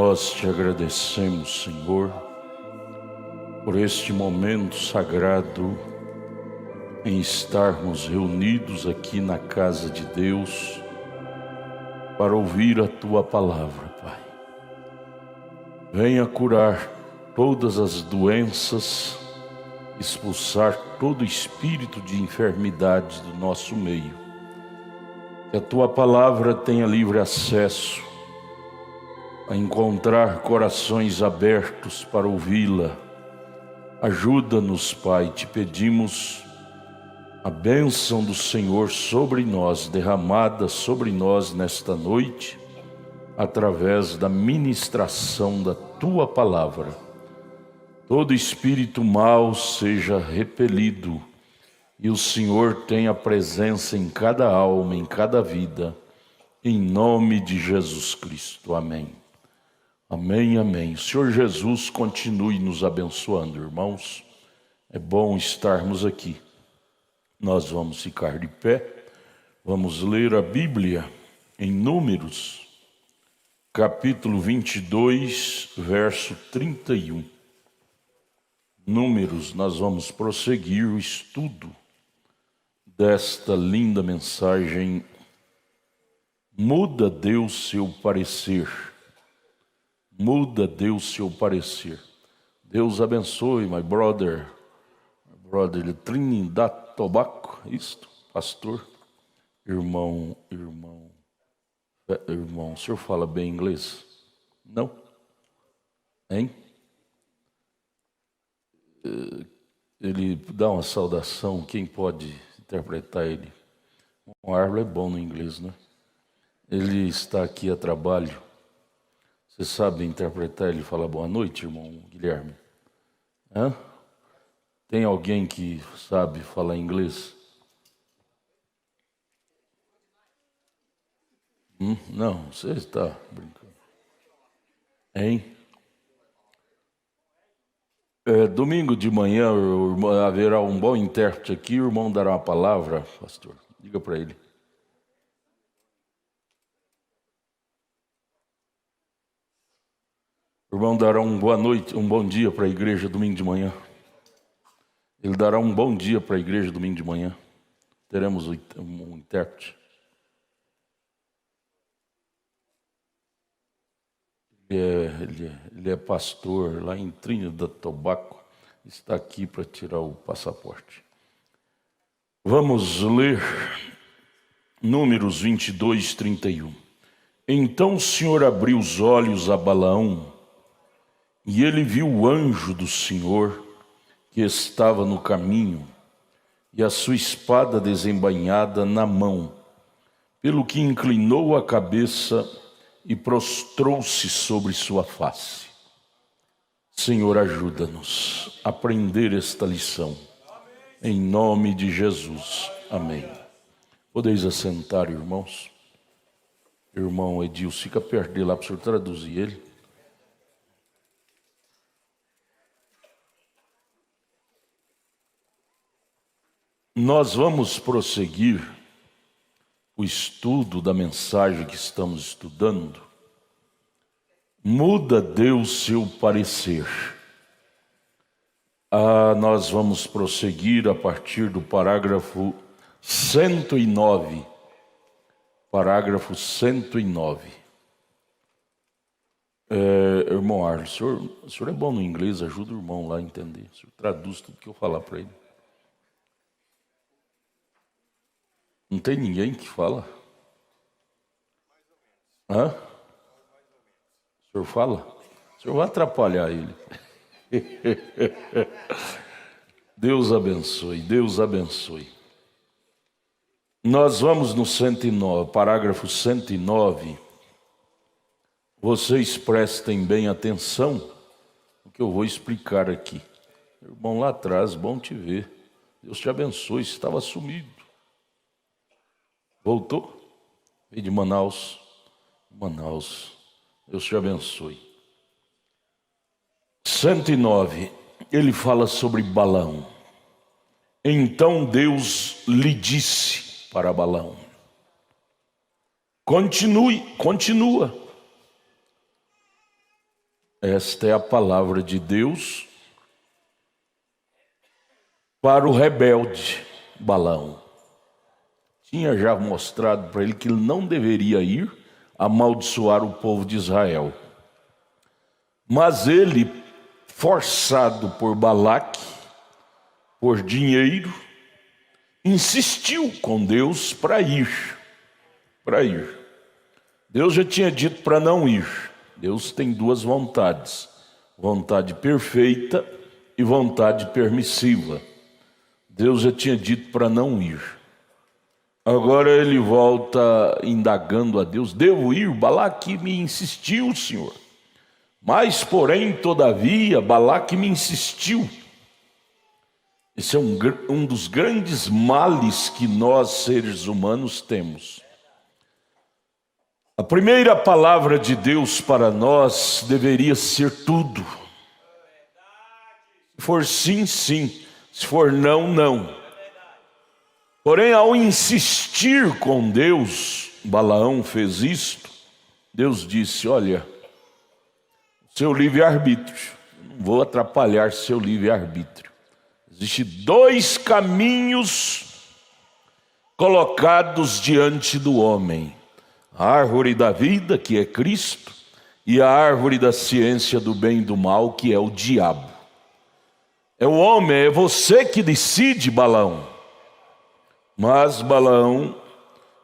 Nós te agradecemos, Senhor, por este momento sagrado em estarmos reunidos aqui na casa de Deus para ouvir a Tua palavra, Pai. Venha curar todas as doenças, expulsar todo espírito de enfermidade do nosso meio. Que a Tua palavra tenha livre acesso a encontrar corações abertos para ouvi-la. Ajuda-nos, Pai, te pedimos a bênção do Senhor sobre nós, derramada sobre nós nesta noite, através da ministração da Tua palavra. Todo espírito mau seja repelido e o Senhor tenha presença em cada alma, em cada vida, em nome de Jesus Cristo. Amém. Amém, amém. O Senhor Jesus continue nos abençoando, irmãos. É bom estarmos aqui. Nós vamos ficar de pé, vamos ler a Bíblia em Números, capítulo 22, verso 31. Números, nós vamos prosseguir o estudo desta linda mensagem. Muda Deus seu parecer. Muda Deus seu parecer. Deus abençoe, my brother de Trinidad Tobago, isto, pastor, irmão, o senhor fala bem inglês? Não? Hein? Ele dá uma saudação, quem pode interpretar ele? O Arlo é bom no inglês, né? Ele está aqui a trabalho. Você sabe interpretar ele e falar boa noite, irmão Guilherme? Hã? Tem alguém que sabe falar inglês? Não, você está brincando. Hein? Domingo de manhã haverá um bom intérprete aqui, o irmão dará uma palavra, pastor. Diga para ele. O irmão dará uma boa noite, um bom dia para a igreja domingo de manhã. Ele dará um bom dia para a igreja domingo de manhã. Teremos um intérprete. Ele é pastor lá em Trinidad Tobago. Está aqui para tirar o passaporte. Vamos ler Números 22, 31. Então o Senhor abriu os olhos a Balaão, e ele viu o anjo do Senhor que estava no caminho, e a sua espada desembainhada na mão, pelo que inclinou a cabeça e prostrou-se sobre sua face. Senhor, ajuda-nos a aprender esta lição. Em nome de Jesus. Amém. Podeis assentar, irmãos. Irmão Edilson, fica perto dele lá para o senhor traduzir ele. Nós vamos prosseguir o estudo da mensagem que estamos estudando. Muda Deus seu parecer. Nós vamos prosseguir a partir do parágrafo 109. Parágrafo 109. Irmão Arles, o senhor é bom no inglês, ajuda o irmão lá a entender. O senhor traduz tudo que eu falar para ele. Não tem ninguém que fala? Hã? O senhor fala? O senhor vai atrapalhar ele. Deus abençoe, Deus abençoe. Nós vamos no 109, parágrafo 109. Vocês prestem bem atenção no que eu vou explicar aqui. Irmão lá atrás, bom te ver. Deus te abençoe, você estava sumido. Voltou? Veio de Manaus. Manaus. Deus te abençoe. 109. Ele fala sobre Balaão. Então Deus lhe disse para Balaão: continua. Esta é a palavra de Deus para o rebelde Balaão. Tinha já mostrado para ele que ele não deveria ir amaldiçoar o povo de Israel. Mas ele, forçado por Balaque, por dinheiro, insistiu com Deus para ir. Deus já tinha dito para não ir. Deus tem duas vontades: vontade perfeita e vontade permissiva. Deus já tinha dito para não ir. Agora ele volta indagando a Deus: devo ir? Balaque me insistiu, Senhor. Mas, porém, todavia, Balaque me insistiu. Esse é um dos grandes males que nós, seres humanos, temos. A primeira palavra de Deus para nós deveria ser tudo. Se for sim, sim. Se for não, não. Porém, ao insistir com Deus, Balaão fez isto. Deus disse: olha, seu livre-arbítrio, não vou atrapalhar seu livre-arbítrio. Existem dois caminhos colocados diante do homem: a árvore da vida, que é Cristo, e a árvore da ciência do bem e do mal, que é o diabo. É o homem, é você que decide, Balaão. Mas Balaão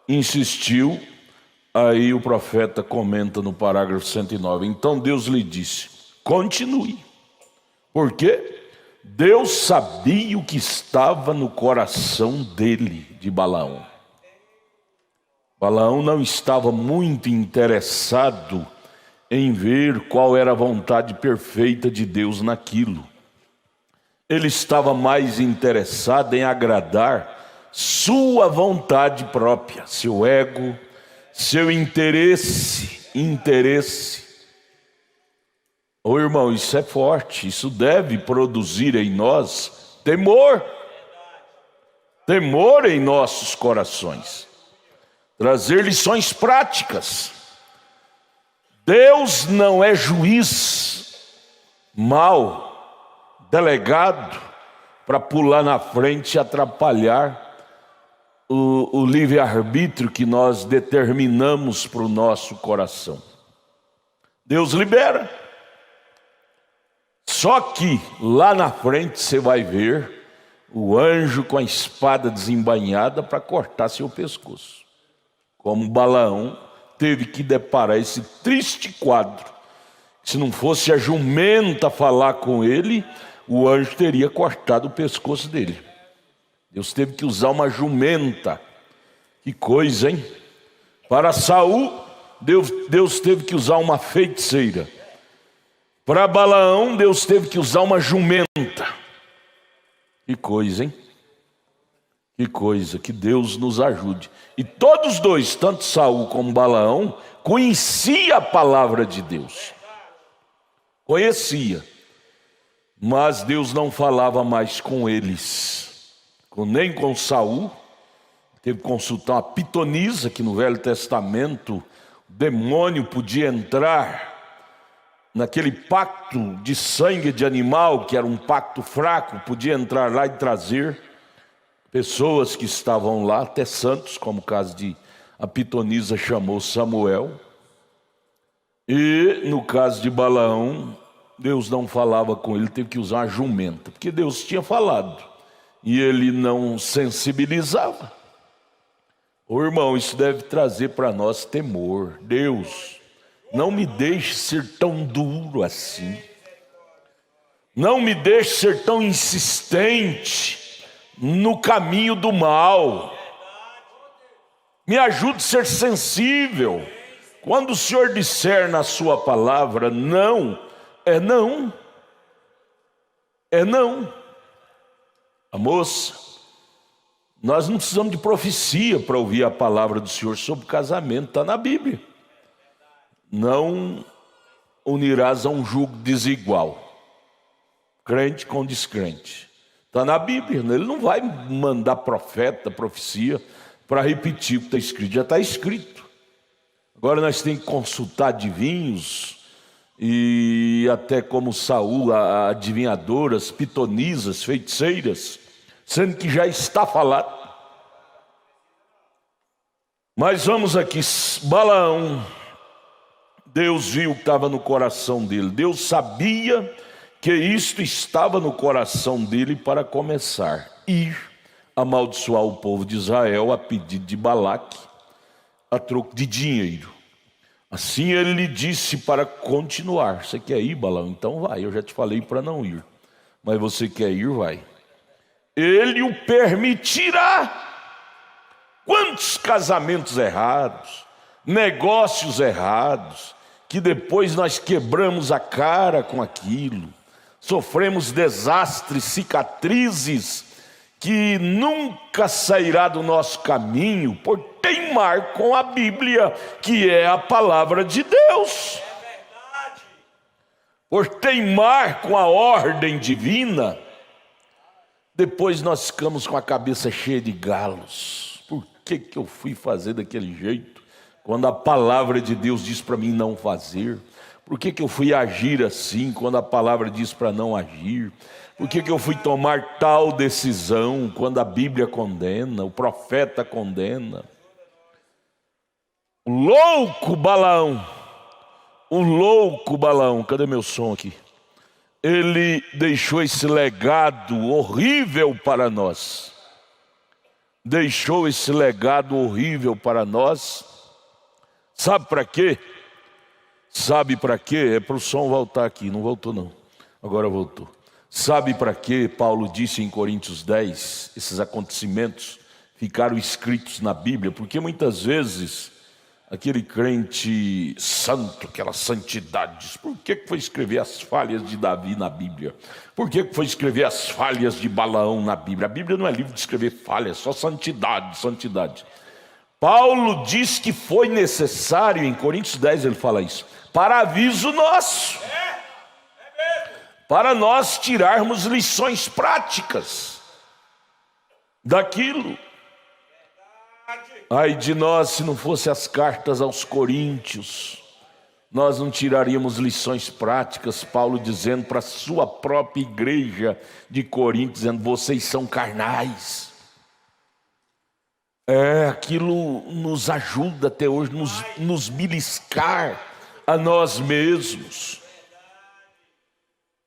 insistiu. Aí o profeta comenta no parágrafo 109. Então Deus lhe disse: continue. Por quê? Deus sabia o que estava no coração dele, de Balaão. Balaão não estava muito interessado em ver qual era a vontade perfeita de Deus naquilo. Ele estava mais interessado em agradar sua vontade própria, seu ego, seu interesse. Ô irmão, isso é forte, isso deve produzir em nós temor. Temor em nossos corações. Trazer lições práticas. Deus não é juiz mau, delegado, para pular na frente e atrapalhar o livre-arbítrio que nós determinamos para o nosso coração. Deus libera. Só que lá na frente você vai ver o anjo com a espada desembainhada para cortar seu pescoço. Como Balaão teve que deparar esse triste quadro. Se não fosse a jumenta falar com ele, o anjo teria cortado o pescoço dele. Deus teve que usar uma jumenta. Que coisa, hein? Para Saul, Deus teve que usar uma feiticeira. Para Balaão, Deus teve que usar uma jumenta. Que coisa, hein? Que coisa, que Deus nos ajude. E todos dois, tanto Saul como Balaão, conhecia a palavra de Deus. Conhecia. Mas Deus não falava mais com eles. Nem com Saul. Teve que consultar uma pitonisa, que no Velho Testamento o demônio podia entrar naquele pacto de sangue de animal, que era um pacto fraco, podia entrar lá e trazer pessoas que estavam lá, até santos, como o caso de a pitonisa chamou Samuel. E no caso de Balaão, Deus não falava com ele, teve que usar uma jumenta, porque Deus tinha falado e ele não sensibilizava. Ô irmão, isso deve trazer para nós temor. Deus, não me deixe ser tão duro assim. Não me deixe ser tão insistente no caminho do mal. Me ajude a ser sensível. Quando o Senhor disser na sua palavra não, é não. É não. A moça, nós não precisamos de profecia para ouvir a palavra do Senhor sobre casamento. Está na Bíblia. Não unirás a um jugo desigual. Crente com descrente. Está na Bíblia. Ele não vai mandar profeta, profecia, para repetir o que está escrito. Já está escrito. Agora nós temos que consultar adivinhos e e até como Saul, adivinhadoras, pitonisas, feiticeiras, sendo que já está falado. Mas vamos aqui, Balaão, Deus viu o que estava no coração dele. Deus sabia que isto estava no coração dele para começar. Ir amaldiçoar o povo de Israel a pedido de Balaque, a troco de dinheiro. Assim ele lhe disse para continuar. Você quer ir, Balaão? Então vai. Eu já te falei para não ir. Mas você quer ir, vai. Ele o permitirá. Quantos casamentos errados, negócios errados, que depois nós quebramos a cara com aquilo, sofremos desastres, cicatrizes, que nunca sairá do nosso caminho por teimar com a Bíblia, que é a palavra de Deus. Por teimar com a ordem divina, depois nós ficamos com a cabeça cheia de galos. Por que eu fui fazer daquele jeito, quando a palavra de Deus diz para mim não fazer? Por que eu fui agir assim, quando a palavra diz para não agir? Por que eu fui tomar tal decisão, quando a Bíblia condena, o profeta condena? O louco Balaão, cadê meu som aqui? Ele deixou esse legado horrível para nós. Deixou esse legado horrível para nós. Sabe para quê? Sabe para quê? É para o som voltar aqui. Não voltou não. Agora voltou. Sabe para quê? Paulo disse em Coríntios 10, esses acontecimentos ficaram escritos na Bíblia, porque muitas vezes aquele crente santo, aquela santidade, diz: por que foi escrever as falhas de Davi na Bíblia? Por que foi escrever as falhas de Balaão na Bíblia? A Bíblia não é livro de escrever falhas, só santidade, santidade. Paulo diz que foi necessário, em Coríntios 10 ele fala isso, para aviso nosso, para nós tirarmos lições práticas daquilo. Ai de nós, se não fosse as cartas aos Coríntios, nós não tiraríamos lições práticas. Paulo dizendo para a sua própria igreja de Corinto, dizendo: vocês são carnais. Aquilo nos ajuda até hoje, nos beliscar a nós mesmos.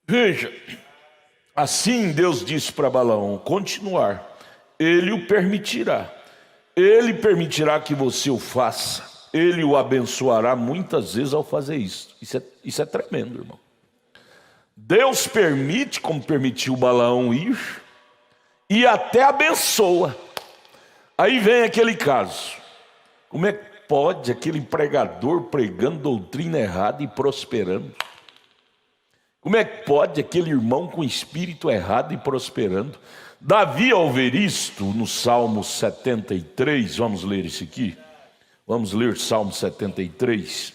Veja, assim Deus disse para Balaão continuar. Ele o permitirá. Ele permitirá que você o faça. Ele o abençoará muitas vezes ao fazer isso. Isso é tremendo, irmão. Deus permite, como permitiu Balaão ir, e até abençoa. Aí vem aquele caso. Como é que pode aquele pregador pregando doutrina errada e prosperando? Como é que pode aquele irmão com espírito errado e prosperando? Davi, ao ver isto, no Salmo 73, vamos ler isso aqui? Vamos ler Salmo 73.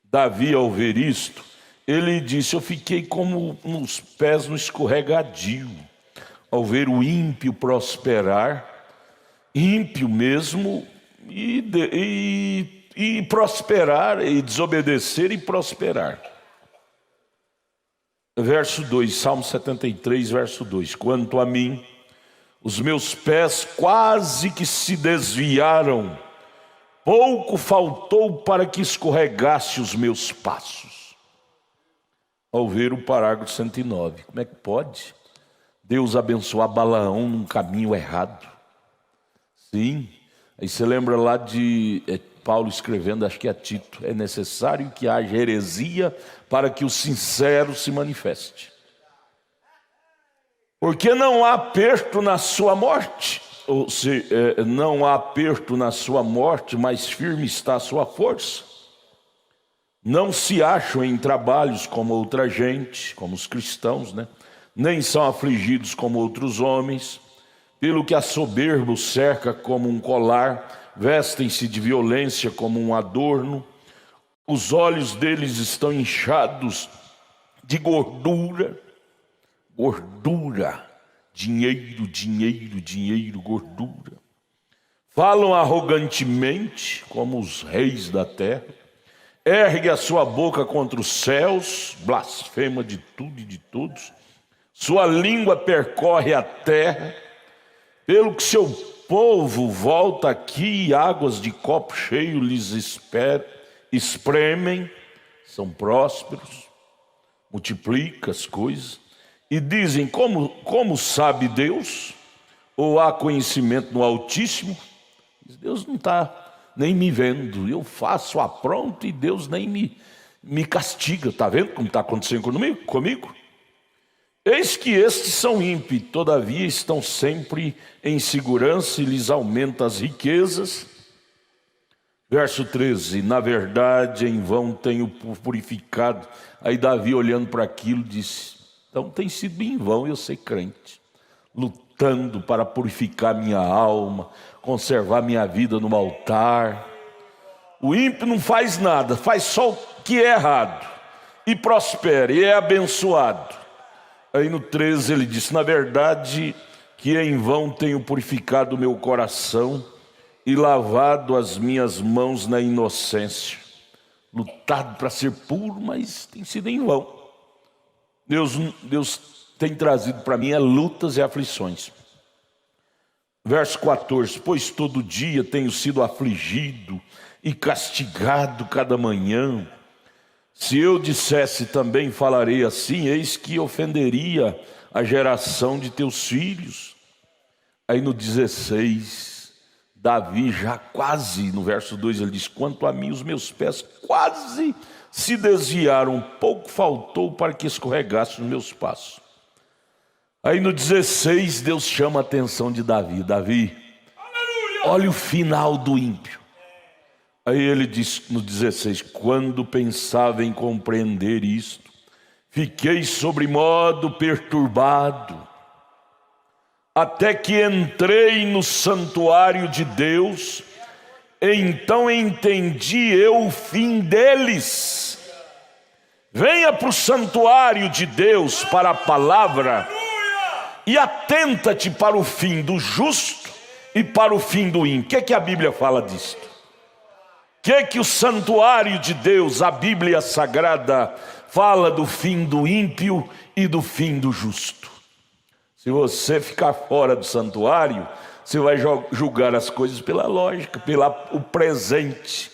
Davi, ao ver isto, ele disse: eu fiquei como nos pés no escorregadio, ao ver o ímpio prosperar, ímpio mesmo, e prosperar, e desobedecer e prosperar. Verso 2, Salmo 73, verso 2: quanto a mim, os meus pés quase que se desviaram, pouco faltou para que escorregasse os meus passos. Ao ver o parágrafo 109, como é que pode Deus abençoar Balaão num caminho errado? Sim, aí você lembra lá de Paulo escrevendo, acho que é Tito: é necessário que haja heresia para que o sincero se manifeste. Porque não há aperto na sua morte, ou seja, não há aperto na sua morte, mas firme está a sua força. Não se acham em trabalhos como outra gente, como os cristãos, né? Nem são afligidos como outros homens, pelo que a soberba os cerca como um colar, vestem-se de violência como um adorno, os olhos deles estão inchados de gordura, dinheiro, dinheiro, dinheiro, gordura. Falam arrogantemente como os reis da terra, ergue a sua boca contra os céus, blasfema de tudo e de todos, sua língua percorre a terra, pelo que seu povo volta aqui e águas de copo cheio lhes espremem, são prósperos, multiplica as coisas, e dizem, como sabe Deus? Ou há conhecimento no Altíssimo? Deus não está nem me vendo, eu faço apronto e Deus nem me castiga. Está vendo como está acontecendo comigo? Eis que estes são ímpios, todavia estão sempre em segurança e lhes aumenta as riquezas. Verso 13, na verdade em vão tenho purificado. Aí Davi olhando para aquilo disse, então tem sido em vão eu ser crente, lutando para purificar minha alma, conservar minha vida no altar. O ímpio não faz nada, faz só o que é errado, e prospera, e é abençoado. Aí no 13 ele disse, na verdade que em vão tenho purificado o meu coração e lavado as minhas mãos na inocência. Lutado para ser puro, mas tem sido em vão. Deus tem trazido para mim lutas e aflições. Verso 14, pois todo dia tenho sido afligido e castigado cada manhã. Se eu dissesse também falarei assim, eis que ofenderia a geração de teus filhos. Aí no 16, Davi já quase, no verso 2 ele diz, quanto a mim os meus pés quase se desviaram, pouco faltou para que escorregasse os meus passos. Aí no 16 Deus chama a atenção de Davi, Davi, olha o final do ímpio. Aí ele diz no 16, quando pensava em compreender isto, fiquei sobremodo perturbado, até que entrei no santuário de Deus, então entendi eu o fim deles. Venha para o santuário de Deus, para a palavra, e atenta-te para o fim do justo e para o fim do ímpio. O que a Bíblia fala disto? O que o santuário de Deus, a Bíblia Sagrada, fala do fim do ímpio e do fim do justo? Se você ficar fora do santuário, você vai julgar as coisas pela lógica, pelo presente,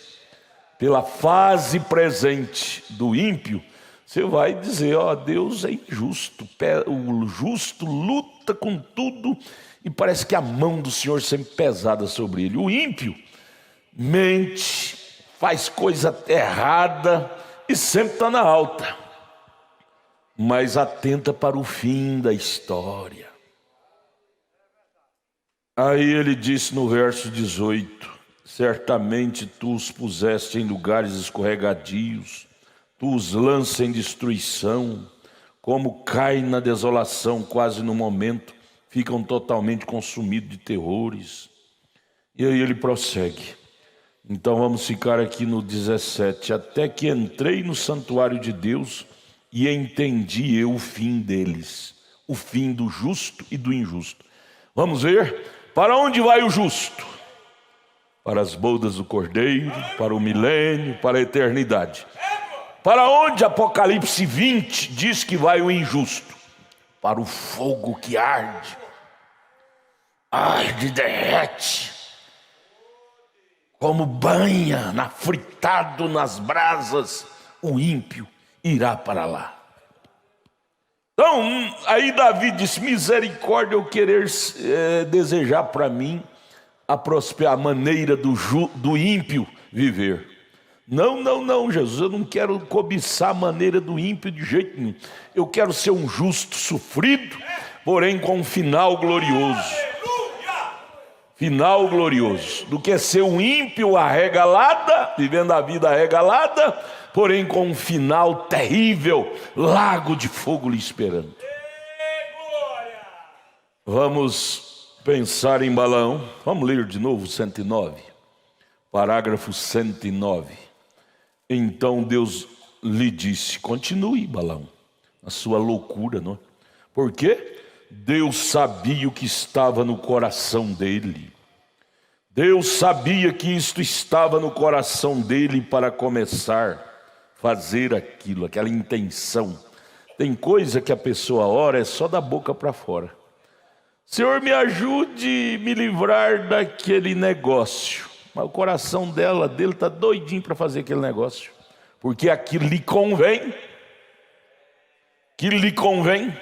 pela fase presente do ímpio. Você vai dizer, Deus é injusto, o justo luta com tudo e parece que a mão do Senhor sempre pesada sobre ele. O ímpio mente, faz coisa errada e sempre está na alta, mas atenta para o fim da história. Aí ele disse no verso 18, certamente tu os puseste em lugares escorregadios, tu os lanças em destruição, como caem na desolação, quase no momento, ficam totalmente consumidos de terrores. E aí ele prossegue. Então vamos ficar aqui no 17. Até que entrei no santuário de Deus e entendi eu o fim deles, o fim do justo e do injusto. Vamos ver? Para onde vai o justo? Para as bodas do Cordeiro, para o milênio, para a eternidade. Para onde Apocalipse 20 diz que vai o injusto? Para o fogo que arde, derrete, como banha fritado nas brasas, o ímpio irá para lá. Então, aí Davi disse, misericórdia eu querer desejar para mim a maneira do ímpio viver. Não, Jesus, eu não quero cobiçar a maneira do ímpio de jeito nenhum. Eu quero ser um justo sofrido, porém com um final glorioso. Final glorioso, do que ser um ímpio arregalada, vivendo a vida arregalada, porém com um final terrível, lago de fogo lhe esperando. Vamos pensar em Balaão. Vamos ler de novo 109, parágrafo 109. Então Deus lhe disse, continue Balaão, a sua loucura, não é? Por quê? Deus sabia o que estava no coração dele. Deus sabia que isto estava no coração dele para começar. fazer aquilo, aquela intenção. Tem coisa que a pessoa ora é só da boca para fora. Senhor, me ajude a me livrar daquele negócio. Mas o coração dele está doidinho para fazer aquele negócio. Porque aquilo lhe convém. Aquilo lhe convém.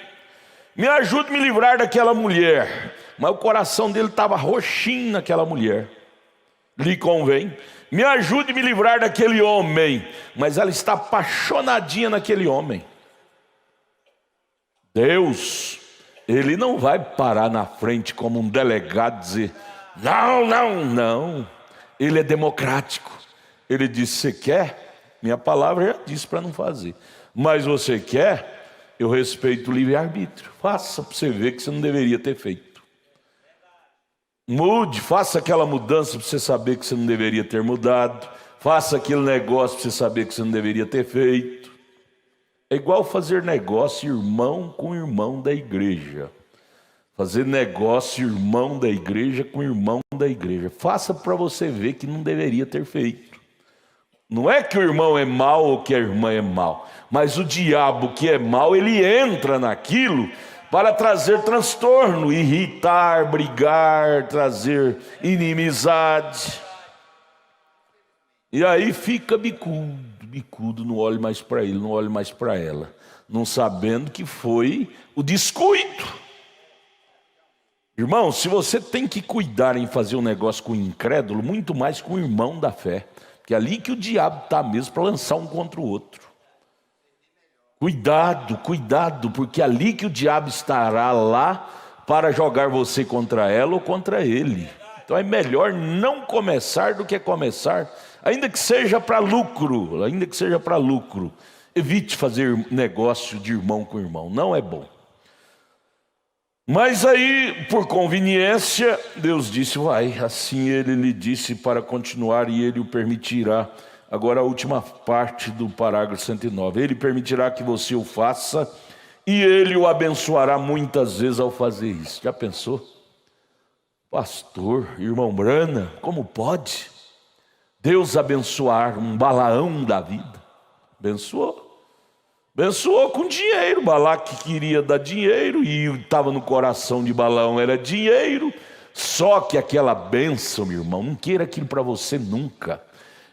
Me ajude a me livrar daquela mulher. Mas o coração dele estava roxinho naquela mulher. Lhe convém. Me ajude a me livrar daquele homem. Mas ela está apaixonadinha naquele homem. Deus, Ele não vai parar na frente como um delegado e dizer, não, não, não. Ele é democrático. Ele diz, você quer? Minha palavra já disse para não fazer. Mas você quer? Eu respeito o livre-arbítrio. Faça para você ver que você não deveria ter feito. Mude, faça aquela mudança para você saber que você não deveria ter mudado. Faça aquele negócio para você saber que você não deveria ter feito. É igual fazer negócio irmão com irmão da igreja. Fazer negócio irmão da igreja com irmão da igreja. Faça para você ver que não deveria ter feito. Não é que o irmão é mau ou que a irmã é mau, mas o diabo que é mau, ele entra naquilo para trazer transtorno, irritar, brigar, trazer inimizade. E aí fica bicudo, não olhe mais para ele, não olhe mais para ela, não sabendo que foi o descuido. Irmão, se você tem que cuidar em fazer um negócio com o incrédulo, muito mais com o irmão da fé, porque é ali que o diabo está mesmo para lançar um contra o outro. Cuidado, cuidado, porque é ali que o diabo estará lá para jogar você contra ela ou contra ele. Então é melhor não começar do que começar, ainda que seja para lucro, Evite fazer negócio de irmão com irmão, não é bom. Mas aí, por conveniência, Deus disse, vai. Assim ele lhe disse para continuar e ele o permitirá. Agora a última parte do parágrafo 109. Ele permitirá que você o faça e ele o abençoará muitas vezes ao fazer isso. Já pensou? Pastor, irmão Brana, como pode Deus abençoar um Balaão da vida? Abençoou. Abençoou com dinheiro. Balaque queria dar dinheiro e estava no coração de Balaão era dinheiro. Só que aquela bênção, meu irmão, não queira aquilo para você nunca.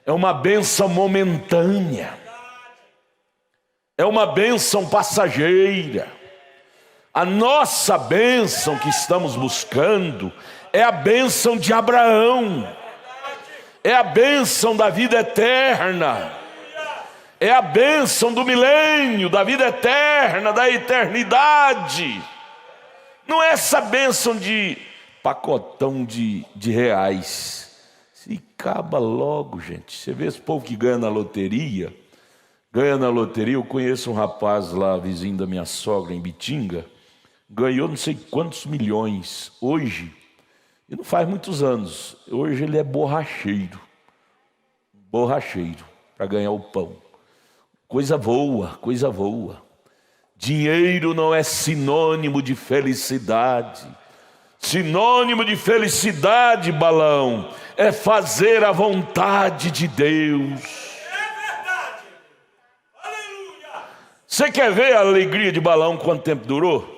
É uma bênção momentânea. É uma bênção passageira. A nossa bênção que estamos buscando é a bênção de Abraão. É a bênção da vida eterna. É a bênção do milênio, da vida eterna, da eternidade. Não é essa bênção de pacotão de reais. Se acaba logo, gente. Você vê esse povo que ganha na loteria. Eu conheço um rapaz lá, vizinho da minha sogra, em Bitinga. Ganhou não sei quantos milhões. Hoje, e não faz muitos anos, hoje ele é borracheiro. Para ganhar o pão. Coisa voa. Dinheiro não é sinônimo de felicidade. Sinônimo de felicidade, Balão, é fazer a vontade de Deus. É verdade. Aleluia. Você quer ver a alegria de Balão quanto tempo durou?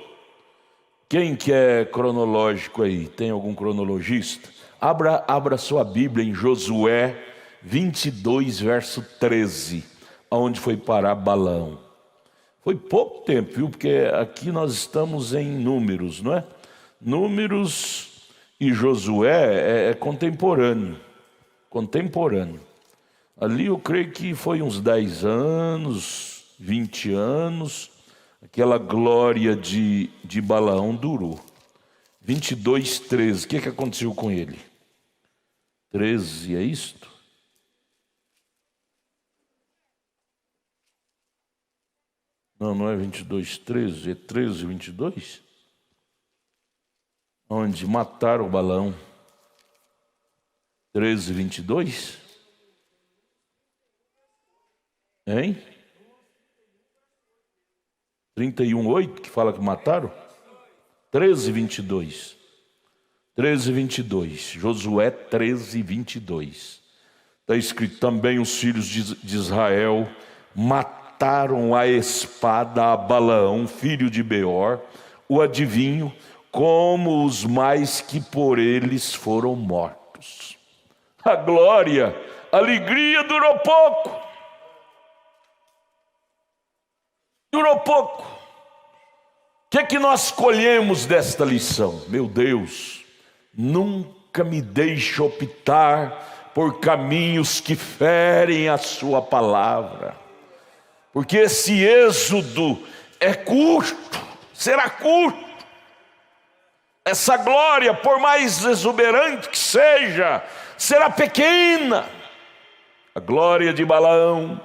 Quem que é cronológico aí? Tem algum cronologista? Abra sua Bíblia em Josué 22, verso 13. Onde foi parar Balaão. Foi pouco tempo, viu? Porque aqui nós estamos em Números, não é? Números e Josué é contemporâneo. Ali eu creio que foi uns 10 anos, 20 anos, aquela glória de Balaão durou. 22, 13, o que aconteceu com ele? 13, é isto? Não é 22, 13, é 13, 22? Onde mataram o Balaão. 13, 22? Hein? 31, 8, que fala que mataram? 13, 22. 13, 22. Josué 13, 22. Está escrito: também os filhos de Israel mataram a espada a Balaão, filho de Beor, o adivinho, como os mais que por eles foram mortos. A glória, a alegria durou pouco. Durou pouco. O que é que nós colhemos desta lição? Meu Deus, nunca me deixe optar por caminhos que ferem a sua palavra, porque esse êxodo é curto, será curto. Essa glória, por mais exuberante que seja, será pequena. A glória de Balaão,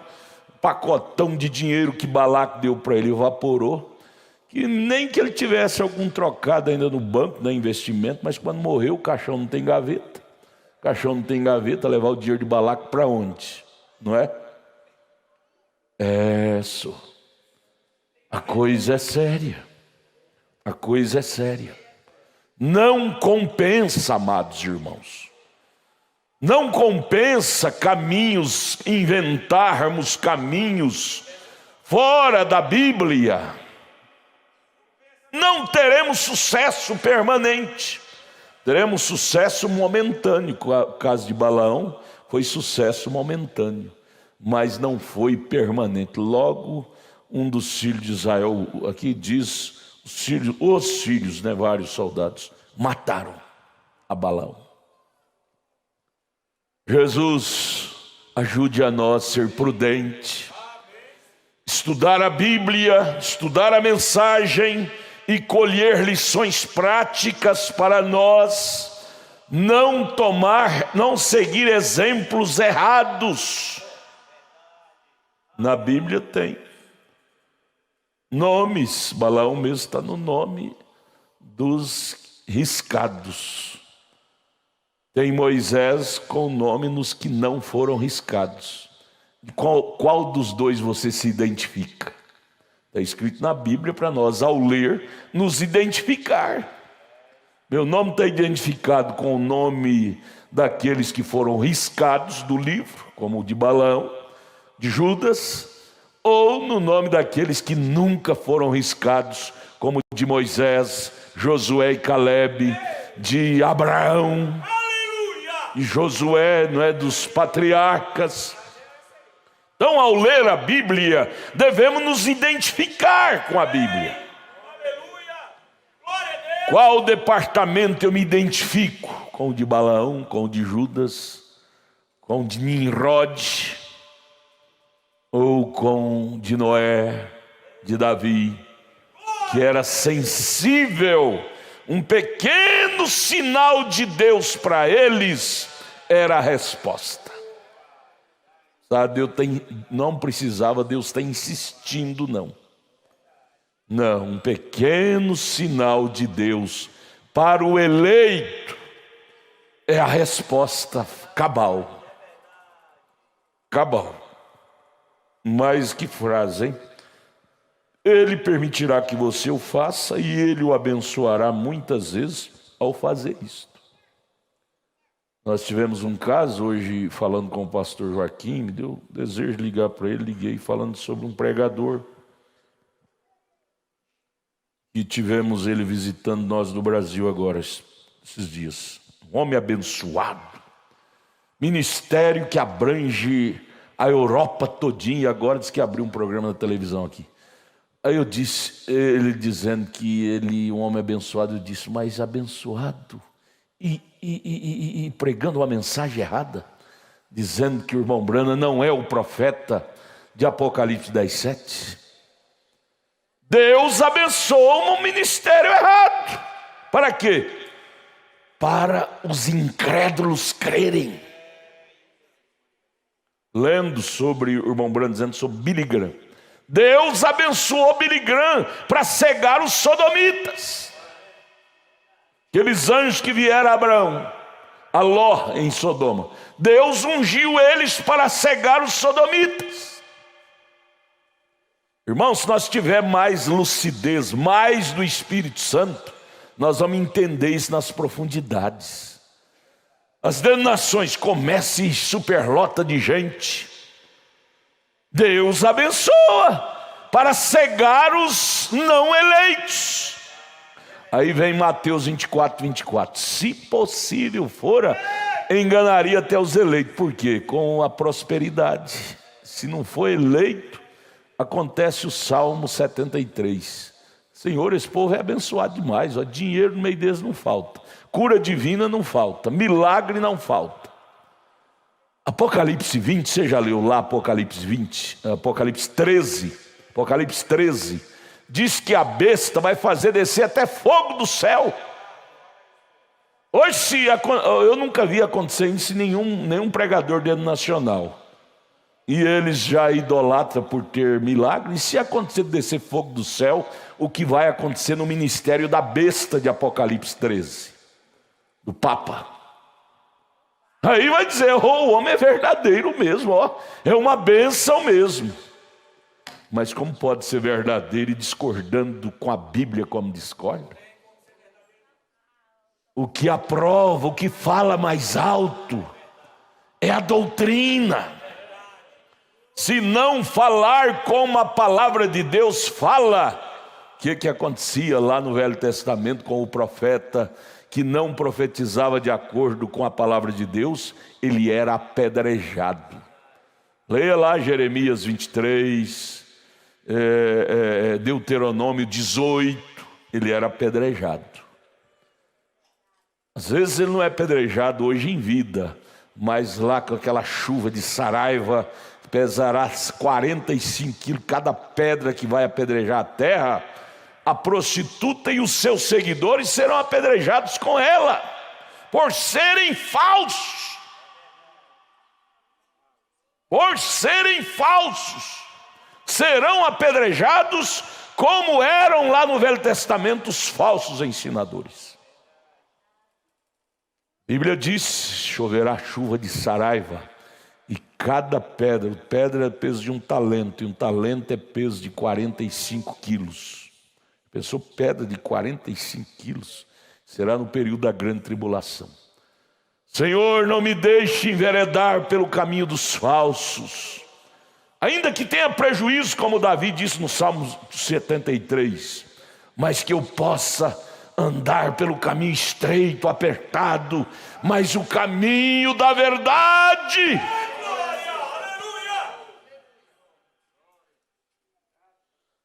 pacotão de dinheiro que Balaque deu para ele, evaporou. Que nem que ele tivesse algum trocado ainda no banco, no investimento, mas quando morreu o caixão não tem gaveta. O caixão não tem gaveta, levar o dinheiro de Balaque para onde? Não é? Isso. A coisa é séria. A coisa é séria. Não compensa, amados irmãos. Não compensa inventarmos caminhos fora da Bíblia. Não teremos sucesso permanente. Teremos sucesso momentâneo. O caso de Balaão foi sucesso momentâneo, mas não foi permanente. Logo, um dos filhos de Israel, aqui diz, os filhos, né, vários soldados, mataram a Balaão. Jesus, ajude a nós a ser prudente, estudar a Bíblia, estudar a mensagem e colher lições práticas para nós não seguir exemplos errados. Na Bíblia tem nomes, Balaão mesmo está no nome dos riscados. Tem Moisés com o nome nos que não foram riscados. Qual dos dois você se identifica? Está escrito na Bíblia para nós, ao ler, nos identificar. Meu nome está identificado com o nome daqueles que foram riscados do livro, como o de Balaão, de Judas, ou no nome daqueles que nunca foram riscados, como de Moisés, Josué e Calebe, de Abraão, de Josué, não é, dos patriarcas. Então, ao ler a Bíblia, devemos nos identificar com a Bíblia. Qual departamento eu me identifico? Com o de Balaão, com o de Judas, com o de Nimrod, ou com o de Noé, de Davi, que era sensível. Um pequeno sinal de Deus para eles era a resposta. Sabe, não precisava, Deus está insistindo, não. Não, um pequeno sinal de Deus para o eleito é a resposta cabal. Cabal. Mas que frase, hein? Ele permitirá que você o faça e ele o abençoará muitas vezes ao fazer isto. Nós tivemos um caso hoje, falando com o pastor Joaquim, me deu desejo de ligar para ele, liguei falando sobre um pregador. E tivemos ele visitando nós no Brasil agora, esses dias. Um homem abençoado, ministério que abrange a Europa todinha, e agora diz que abriu um programa na televisão aqui. Aí eu disse, ele dizendo que ele, um homem abençoado, eu disse, mas abençoado e pregando uma mensagem errada, dizendo que o irmão Branham não é o profeta de Apocalipse 10:7. Deus abençoa um ministério errado. Para quê? Para os incrédulos crerem. Lendo sobre o irmão Branham, dizendo sobre Billy Graham. Deus abençoou Billy Graham para cegar os sodomitas. Aqueles anjos que vieram a Abraão, a Ló em Sodoma. Deus ungiu eles para cegar os sodomitas. Irmãos, se nós tivermos mais lucidez, mais do Espírito Santo, nós vamos entender isso nas profundidades. As denominações começam e superlota de gente. Deus abençoa para cegar os não eleitos. Aí vem Mateus 24, 24. Se possível fora, enganaria até os eleitos. Por quê? Com a prosperidade. Se não for eleito, acontece o Salmo 73. Senhor, esse povo é abençoado demais. Ó, dinheiro no meio deles não falta. Cura divina não falta. Milagre não falta. Apocalipse 20, você já leu lá Apocalipse 20? Apocalipse 13. Apocalipse 13. Diz que a besta vai fazer descer até fogo do céu. Hoje, eu nunca vi acontecer isso em nenhum pregador denominacional. E eles já idolatram por ter milagre. E se acontecer de descer fogo do céu, o que vai acontecer no ministério da besta de Apocalipse 13? Do Papa. Aí vai dizer, o homem é verdadeiro mesmo, ó, é uma bênção mesmo. Mas como pode ser verdadeiro e discordando com a Bíblia como discorda? O que aprova, o que fala mais alto é a doutrina. Se não falar como a palavra de Deus fala, o que acontecia lá no Velho Testamento com o profeta que não profetizava de acordo com a palavra de Deus? Ele era apedrejado. Leia lá Jeremias 23, Deuteronômio 18, ele era apedrejado. Às vezes ele não é apedrejado hoje em vida, mas lá com aquela chuva de saraiva, pesará 45 quilos cada pedra que vai apedrejar a terra. A prostituta e os seus seguidores serão apedrejados com ela, por serem falsos. Por serem falsos, serão apedrejados como eram lá no Velho Testamento os falsos ensinadores. A Bíblia diz, choverá chuva de saraiva, e cada pedra é peso de um talento, e um talento é peso de 45 quilos. Pensou, pedra de 45 quilos, será no período da grande tribulação. Senhor, não me deixe enveredar pelo caminho dos falsos, ainda que tenha prejuízo, como Davi disse no Salmo 73, mas que eu possa andar pelo caminho estreito, apertado, mas o caminho da verdade.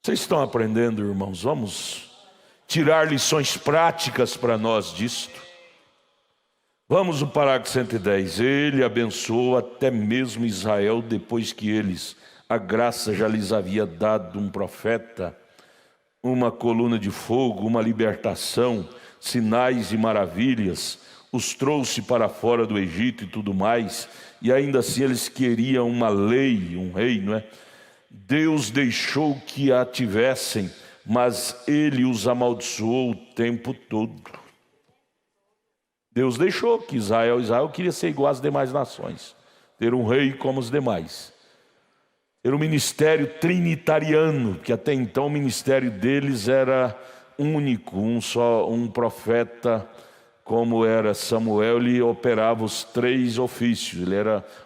Vocês estão aprendendo, irmãos? Vamos tirar lições práticas para nós disto. Vamos no parágrafo 110. Ele abençoou até mesmo Israel, depois que eles, a graça já lhes havia dado um profeta, uma coluna de fogo, uma libertação, sinais e maravilhas, os trouxe para fora do Egito e tudo mais, e ainda assim eles queriam uma lei, um rei, não é? Deus deixou que a tivessem, mas ele os amaldiçoou o tempo todo. Deus deixou que Israel queria ser igual às demais nações, ter um rei como os demais, ter um ministério trinitariano, que até então o ministério deles era único, um profeta, como era Samuel, ele operava os 3 ofícios,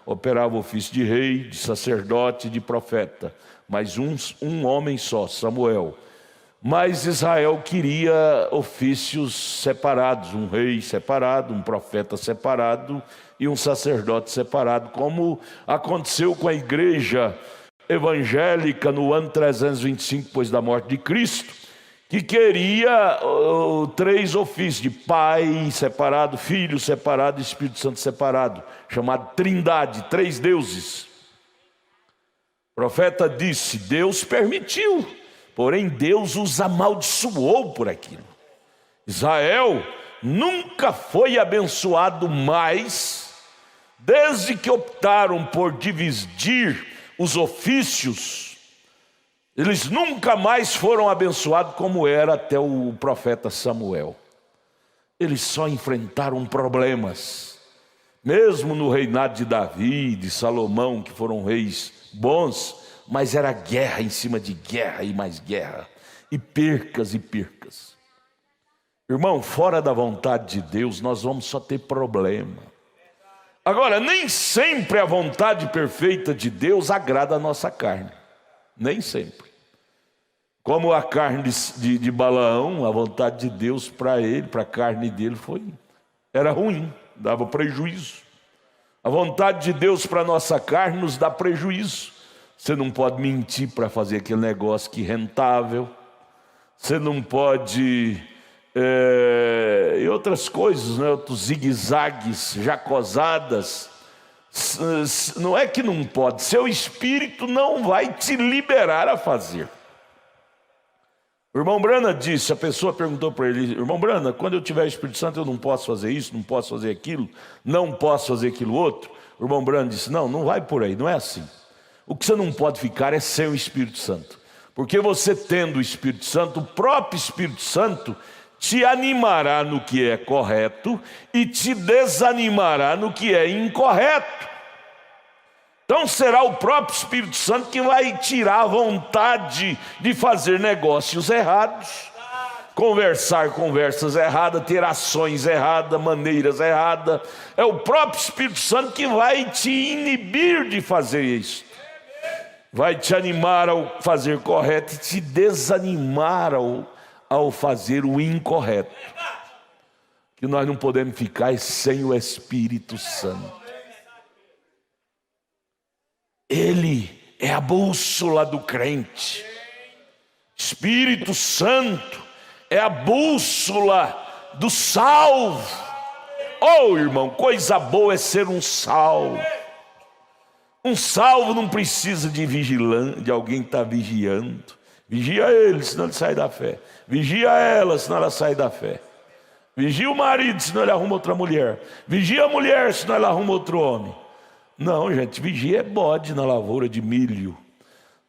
operava o ofício de rei, de sacerdote e de profeta, mas um homem só, Samuel. Mas Israel queria ofícios separados, um rei separado, um profeta separado e um sacerdote separado, como aconteceu com a igreja evangélica no ano 325 depois da morte de Cristo, que queria 3 ofícios, de Pai separado, Filho separado e Espírito Santo separado, chamado Trindade, 3 deuses. O profeta disse, Deus permitiu, porém Deus os amaldiçoou por aquilo. Israel nunca foi abençoado mais, desde que optaram por dividir os ofícios. Eles nunca mais foram abençoados como era até o profeta Samuel. Eles só enfrentaram problemas. Mesmo no reinado de Davi, de Salomão, que foram reis bons, mas era guerra em cima de guerra e mais guerra, e percas e percas. Irmão, fora da vontade de Deus, nós vamos só ter problema. Agora, nem sempre a vontade perfeita de Deus agrada a nossa carne. Nem sempre. Como a carne de Balaão, a vontade de Deus para ele, para a carne dele era ruim, dava prejuízo. A vontade de Deus para a nossa carne nos dá prejuízo. Você não pode mentir para fazer aquele negócio que é rentável. Você não pode... e outras coisas, né? Outros zigue-zagues, jacosadas. Não é que não pode, seu espírito não vai te liberar a fazer. O irmão Brana disse, a pessoa perguntou para ele: irmão Brana, quando eu tiver o Espírito Santo eu não posso fazer isso, não posso fazer aquilo, não posso fazer aquilo outro. O irmão Brana disse: não vai por aí, não é assim. O que você não pode ficar é sem o Espírito Santo, porque você tendo o Espírito Santo, o próprio Espírito Santo te animará no que é correto e te desanimará no que é incorreto. Então será o próprio Espírito Santo que vai tirar a vontade de fazer negócios errados, conversar conversas erradas, ter ações erradas, maneiras erradas. É o próprio Espírito Santo que vai te inibir de fazer isso. Vai te animar ao fazer correto e te desanimar ao fazer o incorreto. Que nós não podemos ficar sem o Espírito Santo. Ele é a bússola do crente. Espírito Santo é a bússola do salvo. Oh, irmão, coisa boa é ser um salvo. Um salvo não precisa de vigilante, de alguém que está vigiando. Vigia ele, senão ele sai da fé. Vigia ela, senão ela sai da fé. Vigia o marido, senão ele arruma outra mulher. Vigia a mulher, senão ela arruma outro homem. Não, gente, vigia é bode na lavoura de milho.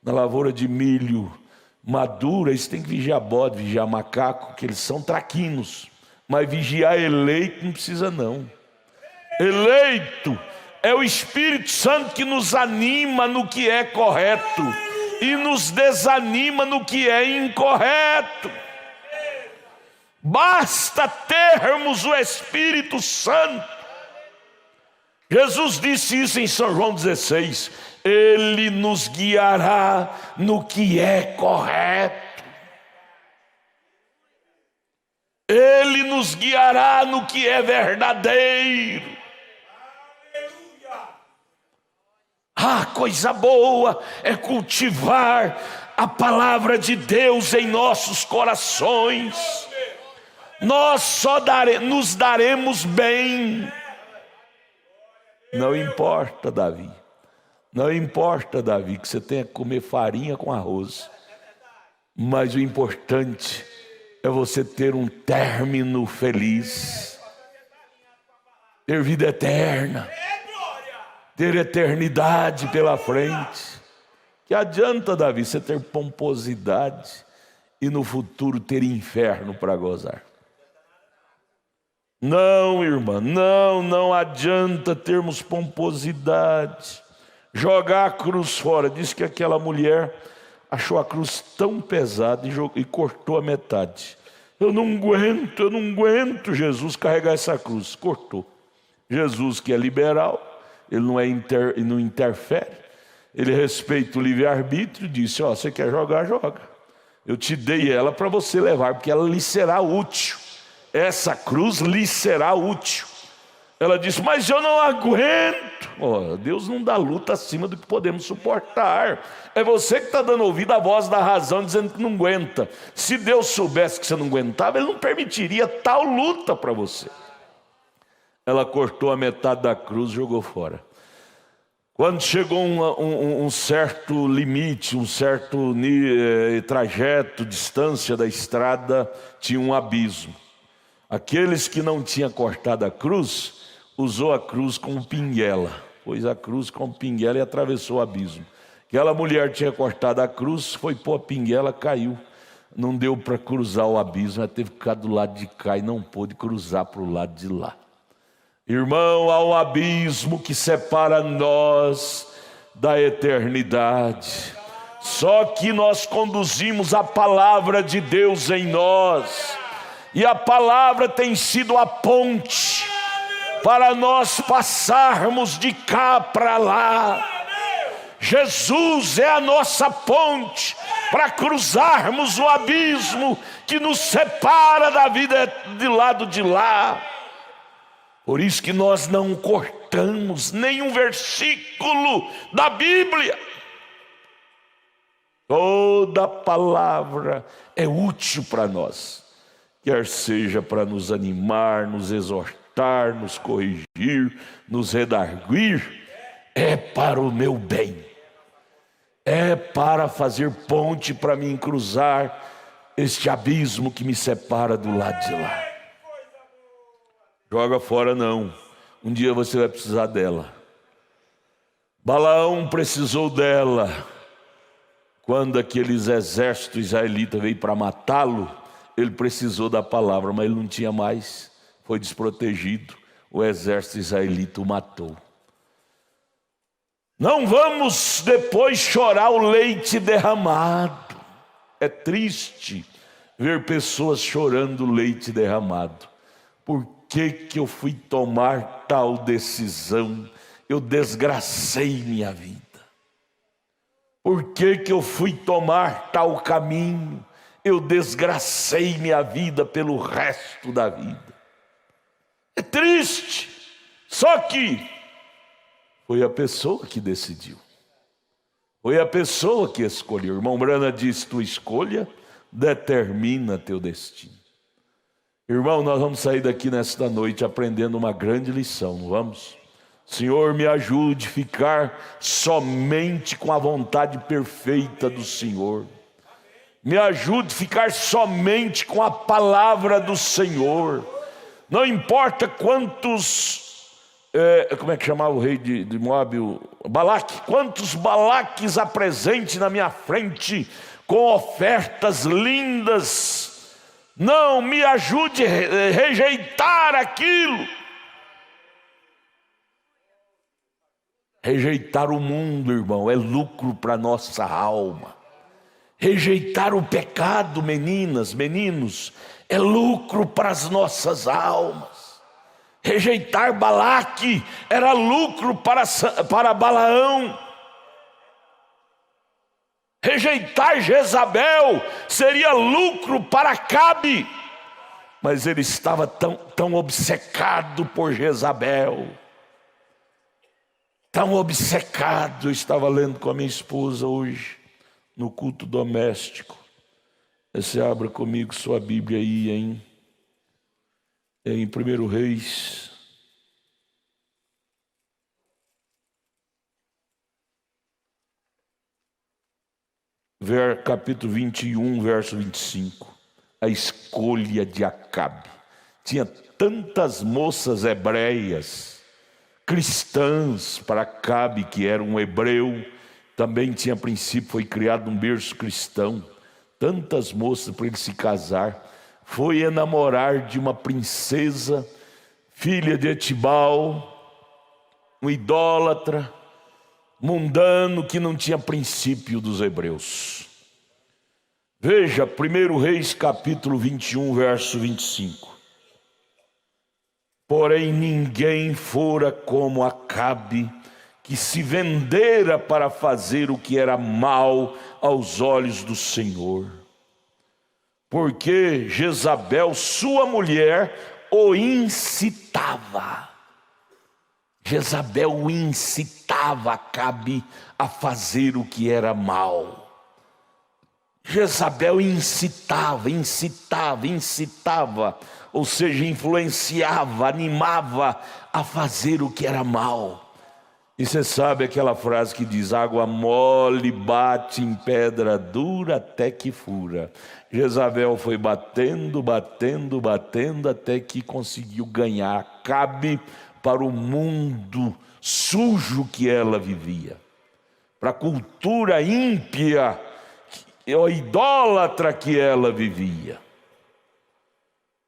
Na lavoura de milho madura, eles têm que vigiar bode, vigiar macaco, que eles são traquinos. Mas vigiar eleito não precisa não. Eleito é o Espírito Santo que nos anima no que é correto e nos desanima no que é incorreto. Basta termos o Espírito Santo. Jesus disse isso em São João 16: Ele nos guiará no que é correto. Ele nos guiará no que é verdadeiro. Ah, coisa boa é cultivar a palavra de Deus em nossos corações. Nós só nos daremos bem. Não importa, Davi. Não importa, Davi, que você tenha que comer farinha com arroz. Mas o importante é você ter um término feliz. Ter vida eterna. Ter eternidade pela frente. Que adianta, Davi, você ter pomposidade e no futuro ter inferno para gozar? Não, irmã, não adianta termos pomposidade, jogar a cruz fora. Diz que aquela mulher achou a cruz tão pesada e cortou a metade. Eu não aguento, Jesus, carregar essa cruz. Cortou. Jesus, que é liberal, ele não interfere, ele respeita o livre-arbítrio, disse: ó, você quer jogar, joga. Eu te dei ela para você levar, porque ela lhe será útil. Essa cruz lhe será útil. Ela disse: mas eu não aguento. Oh, Deus não dá luta acima do que podemos suportar. É você que está dando ouvido à voz da razão, dizendo que não aguenta. Se Deus soubesse que você não aguentava, Ele não permitiria tal luta para você. Ela cortou a metade da cruz e jogou fora. Quando chegou um certo limite, um certo trajeto, distância da estrada, tinha um abismo. Aqueles que não tinham cortado a cruz, usou a cruz como pinguela. Pôs a cruz como pinguela e atravessou o abismo. Aquela mulher tinha cortado a cruz, foi pôr a pinguela, caiu. Não deu para cruzar o abismo, ela teve que ficar do lado de cá e não pôde cruzar para o lado de lá. Irmão, há um abismo que separa nós da eternidade. Só que nós conduzimos a palavra de Deus em nós. E a palavra tem sido a ponte para nós passarmos de cá para lá. Jesus é a nossa ponte para cruzarmos o abismo que nos separa da vida do lado de lá. Por isso que nós não cortamos nenhum versículo da Bíblia. Toda palavra é útil para nós, quer seja para nos animar, nos exortar, nos corrigir, nos redarguir, é para o meu bem, é para fazer ponte para mim cruzar este abismo que me separa do lado de lá. Joga fora não, um dia você vai precisar dela. Balaão precisou dela. Quando aqueles exércitos israelitas veio para matá-lo, ele precisou da palavra, mas ele não tinha mais, foi desprotegido, o exército israelita o matou. Não vamos depois chorar o leite derramado. É triste ver pessoas chorando o leite derramado. Por que eu fui tomar tal decisão? Eu desgracei minha vida. Por que eu fui tomar tal caminho? Eu desgracei minha vida pelo resto da vida. É triste. Só que foi a pessoa que decidiu. Foi a pessoa que escolheu. O irmão Brana diz, tua escolha determina teu destino. Irmão, nós vamos sair daqui nesta noite aprendendo uma grande lição, não vamos? Senhor, me ajude a ficar somente com a vontade perfeita do Senhor. Me ajude a ficar somente com a palavra do Senhor. Não importa quantos, como é que chamava o rei de Moabe? Balaque. Quantos Balaques apresente na minha frente com ofertas lindas. Não, me ajude a rejeitar aquilo. Rejeitar o mundo, irmão, é lucro para nossa alma. Rejeitar o pecado, meninas, meninos, é lucro para as nossas almas. Rejeitar Balaque era lucro para Balaão. Rejeitar Jezabel seria lucro para Acabe. Mas ele estava tão obcecado por Jezabel. Tão obcecado. Eu estava lendo com a minha esposa hoje, no culto doméstico. Você abra comigo sua Bíblia aí, em 1 Reis. Capítulo 21, verso 25. A escolha de Acabe. Tinha tantas moças hebreias, cristãs, para Acabe, que era um hebreu. Também tinha, a princípio, foi criado um berço cristão. Tantas moças para ele se casar. Foi enamorar de uma princesa, filha de Etibal, um idólatra, mundano, que não tinha princípio dos hebreus. Veja, 1 Reis capítulo 21, verso 25. Porém ninguém fora como Acabe, que se vendera para fazer o que era mal aos olhos do Senhor. Porque Jezabel, sua mulher, o incitava. Jezabel o incitava Acabe a fazer o que era mal. Jezabel incitava, ou seja, influenciava, animava a fazer o que era mal. E você sabe aquela frase que diz, água mole bate em pedra dura até que fura. Jezabel foi batendo, até que conseguiu ganhar Acabe para o mundo sujo que ela vivia, para a cultura ímpia, a idólatra que ela vivia.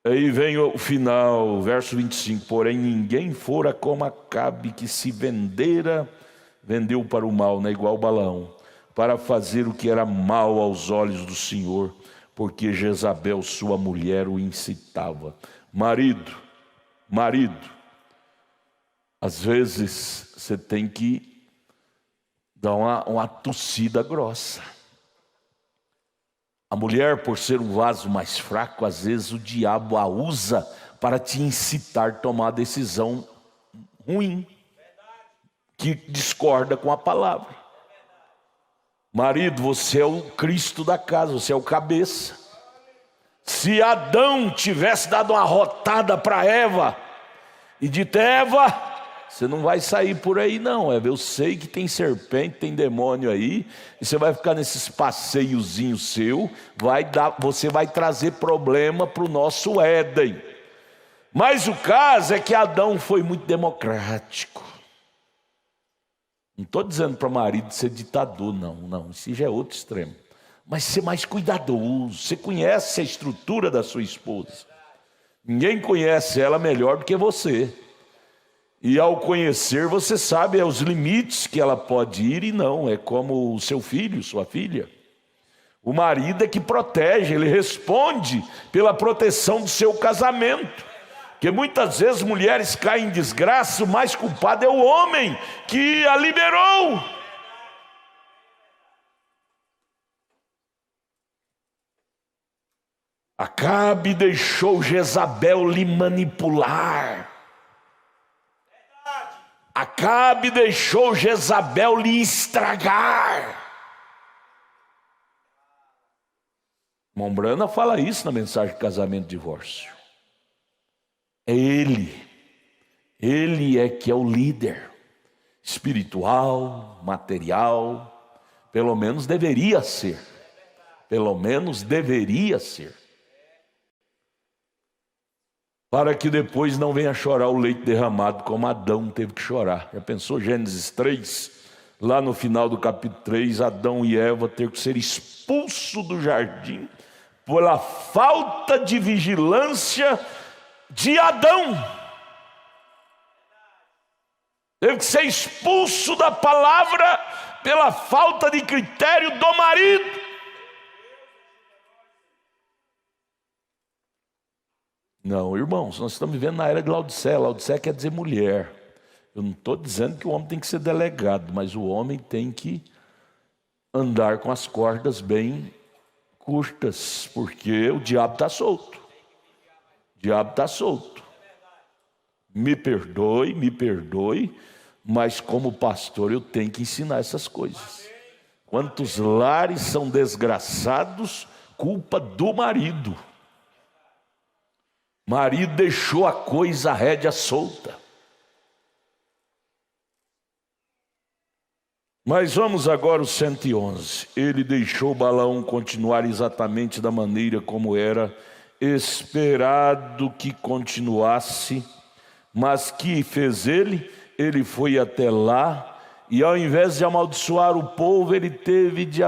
Aí vem o final, verso 25. Porém ninguém fora como Acabe, que se vendeu para o mal, igual Balaão, para fazer o que era mal aos olhos do Senhor, porque Jezabel, sua mulher, o incitava. Marido, Às vezes você tem que dar uma tossida grossa. A mulher, por ser um vaso mais fraco, às vezes o diabo a usa para te incitar a tomar uma decisão ruim, que discorda com a palavra. Marido, você é o Cristo da casa, você é o cabeça. Se Adão tivesse dado uma rotada para Eva e dito: Eva, você não vai sair por aí não, Eva, eu sei que tem serpente, tem demônio aí, e você vai ficar nesses passeiozinhos seu, você vai trazer problema para o nosso Éden. Mas o caso é que Adão foi muito democrático. Não estou dizendo para o marido ser ditador, não, isso já é outro extremo. Mas ser mais cuidadoso. Você conhece a estrutura da sua esposa. Ninguém conhece ela melhor do que você. E ao conhecer, você sabe os limites que ela pode ir e não. É como o seu filho, sua filha. O marido é que protege, ele responde pela proteção do seu casamento. Porque muitas vezes mulheres caem em desgraça, o mais culpado é o homem que a liberou. Acabe deixou Jezabel lhe manipular. Acabe deixou Jezabel lhe estragar. Mombrana fala isso na mensagem de casamento e divórcio. É ele é que é o líder espiritual, material, pelo menos deveria ser. Para que depois não venha chorar o leite derramado como Adão teve que chorar. Já pensou Gênesis 3? Lá no final do capítulo 3, Adão e Eva ter que ser expulsos do jardim pela falta de vigilância de Adão. Teve que ser expulso da palavra pela falta de critério do marido. Não, irmãos, nós estamos vivendo na era de Laodiceia. Laodiceia quer dizer mulher. Eu não estou dizendo que o homem tem que ser delegado, mas o homem tem que andar com as cordas bem curtas, porque o diabo está solto. Me perdoe, mas como pastor eu tenho que ensinar essas coisas. Quantos lares são desgraçados, culpa do marido. Marido deixou a coisa, a rédea solta. Mas vamos agora ao 111. Ele deixou Balaão continuar exatamente da maneira como era esperado que continuasse. Mas que fez ele? Ele foi até lá e ao invés de amaldiçoar o povo, ele teve de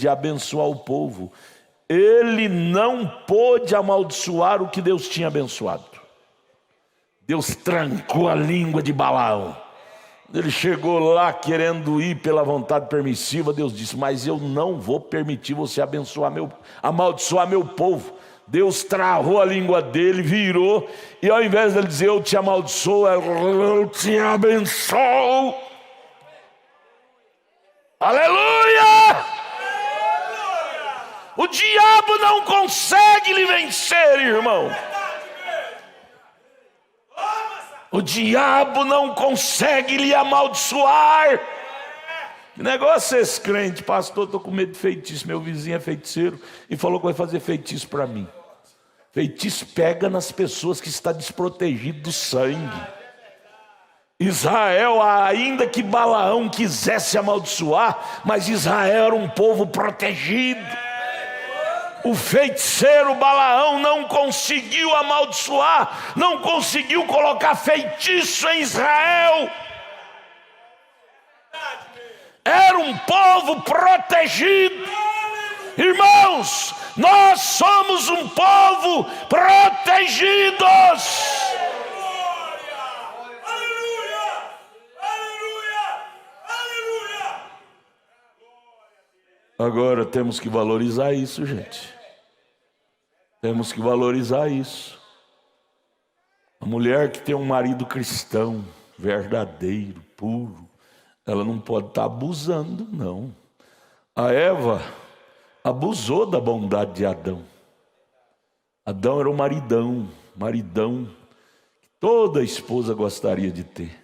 abençoar o povo. Ele não pôde amaldiçoar o que Deus tinha abençoado. Deus trancou a língua de Balaão. Ele chegou lá querendo ir pela vontade permissiva. Deus disse: mas eu não vou permitir você amaldiçoar meu povo. Deus travou a língua dele, virou, e ao invés dele dizer eu te amaldiçoo, eu te abençoo. Aleluia! O diabo não consegue lhe vencer, irmão. O diabo não consegue lhe amaldiçoar. Que negócio é esse, crente? Pastor, estou com medo de feitiço. Meu vizinho é feiticeiro e falou que vai fazer feitiço para mim. Feitiço pega nas pessoas que estão desprotegidas do sangue. Israel, ainda que Balaão quisesse amaldiçoar, mas Israel era um povo protegido. O feiticeiro Balaão não conseguiu amaldiçoar, não conseguiu colocar feitiço em Israel. Era um povo protegido. Irmãos, nós somos um povo protegidos. Agora temos que valorizar isso, gente. Temos que valorizar isso. A mulher que tem um marido cristão, verdadeiro, puro, ela não pode estar abusando, não. A Eva abusou da bondade de Adão. Adão era um maridão que toda esposa gostaria de ter.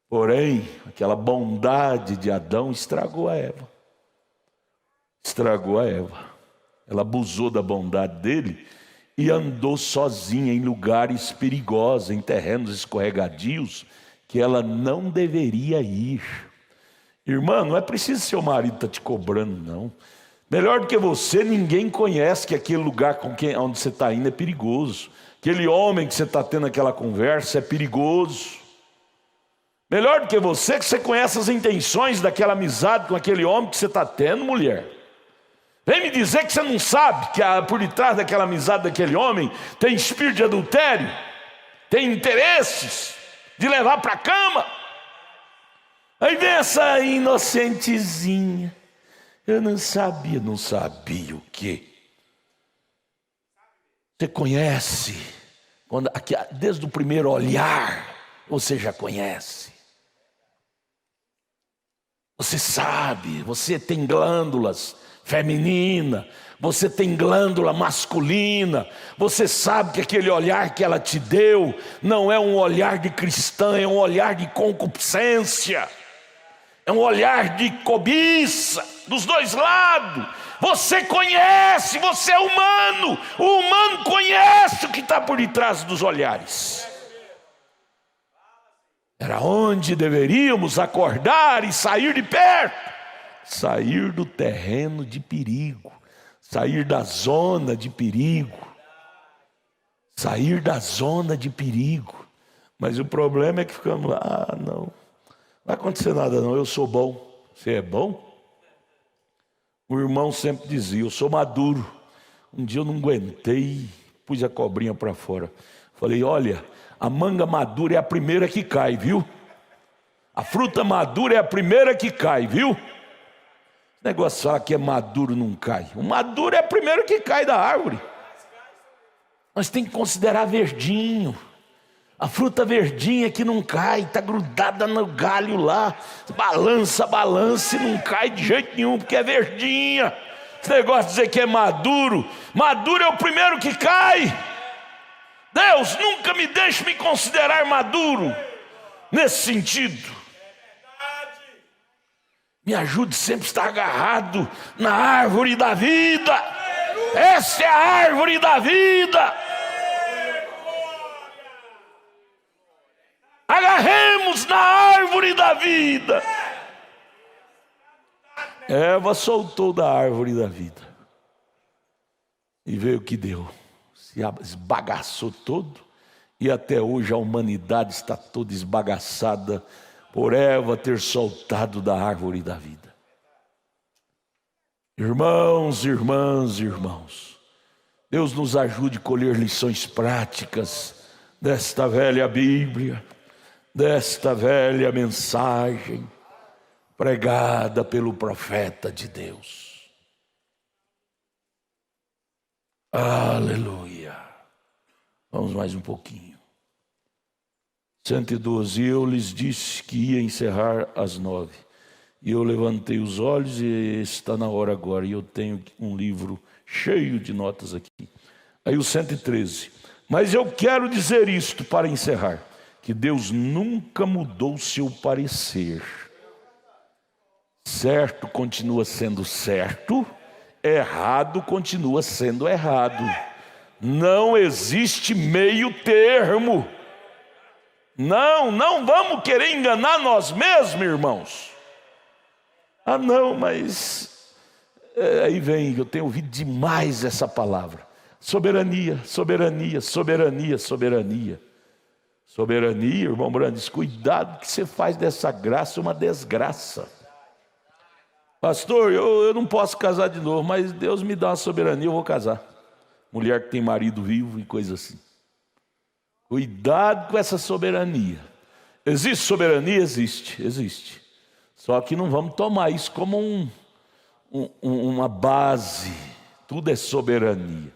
Porém, aquela bondade de Adão estragou a Eva. Estragou a Eva. Ela abusou da bondade dele e andou sozinha em lugares perigosos, em terrenos escorregadios, que ela não deveria ir. Irmã, não é preciso seu marido estar te cobrando, não. Melhor do que você, ninguém conhece que aquele lugar onde você está indo é perigoso. Aquele homem que você está tendo aquela conversa é perigoso. Melhor do que você conhece as intenções daquela amizade com aquele homem que você está tendo, mulher. Vem me dizer que você não sabe que por detrás daquela amizade daquele homem tem espírito de adultério, tem interesses de levar para a cama. Aí vem essa inocentezinha. Eu não sabia o quê? Você conhece, desde o primeiro olhar, você já conhece. Você sabe, você tem glândulas feminina, você tem glândula masculina, você sabe que aquele olhar que ela te deu não é um olhar de cristã, é um olhar de concupiscência, é um olhar de cobiça dos dois lados. Você conhece, você é humano, o humano conhece o que está por detrás dos olhares. Era onde deveríamos acordar e sair de perto. Sair do terreno de perigo, sair da zona de perigo, sair da zona de perigo. Mas o problema é que ficamos lá, não vai acontecer nada não, eu sou bom. Você é bom? O irmão sempre dizia, eu sou maduro. Um dia eu não aguentei, pus a cobrinha para fora. Falei, olha, a manga madura é a primeira que cai, viu? A fruta madura é a primeira que cai, viu? O negócio fala que é maduro, não cai. O maduro é o primeiro que cai da árvore. Nós temos que considerar verdinho. A fruta verdinha que não cai, está grudada no galho lá. Balança e não cai de jeito nenhum, porque é verdinha. Esse negócio de dizer que é maduro. Maduro é o primeiro que cai. Deus, nunca me deixe me considerar maduro nesse sentido. Me ajude sempre a estar agarrado na árvore da vida. Essa é a árvore da vida. Agarremos na árvore da vida. Eva soltou da árvore da vida. E veio o que deu. Se esbagaçou todo. E até hoje a humanidade está toda esbagaçada por Eva ter soltado da árvore da vida. Irmãos, irmãos, Deus nos ajude a colher lições práticas desta velha Bíblia, desta velha mensagem pregada pelo profeta de Deus. Aleluia. Vamos mais um pouquinho. 112, e eu lhes disse que ia encerrar às 9. E eu levantei os olhos e está na hora agora. E eu tenho um livro cheio de notas aqui. Aí o 113. Mas eu quero dizer isto para encerrar. Que Deus nunca mudou seu parecer. Certo continua sendo certo. Errado continua sendo errado. Não existe meio termo. Não vamos querer enganar nós mesmos, irmãos. Ah não, mas aí vem, eu tenho ouvido demais essa palavra. Soberania, soberania, soberania, soberania. Soberania, irmão Brandes, cuidado que você faz dessa graça uma desgraça. Pastor, eu não posso casar de novo, mas Deus me dá uma soberania, eu vou casar. Mulher que tem marido vivo e coisa assim. Cuidado com essa soberania. Existe soberania? Existe. Só que não vamos tomar isso como uma base. Tudo é soberania.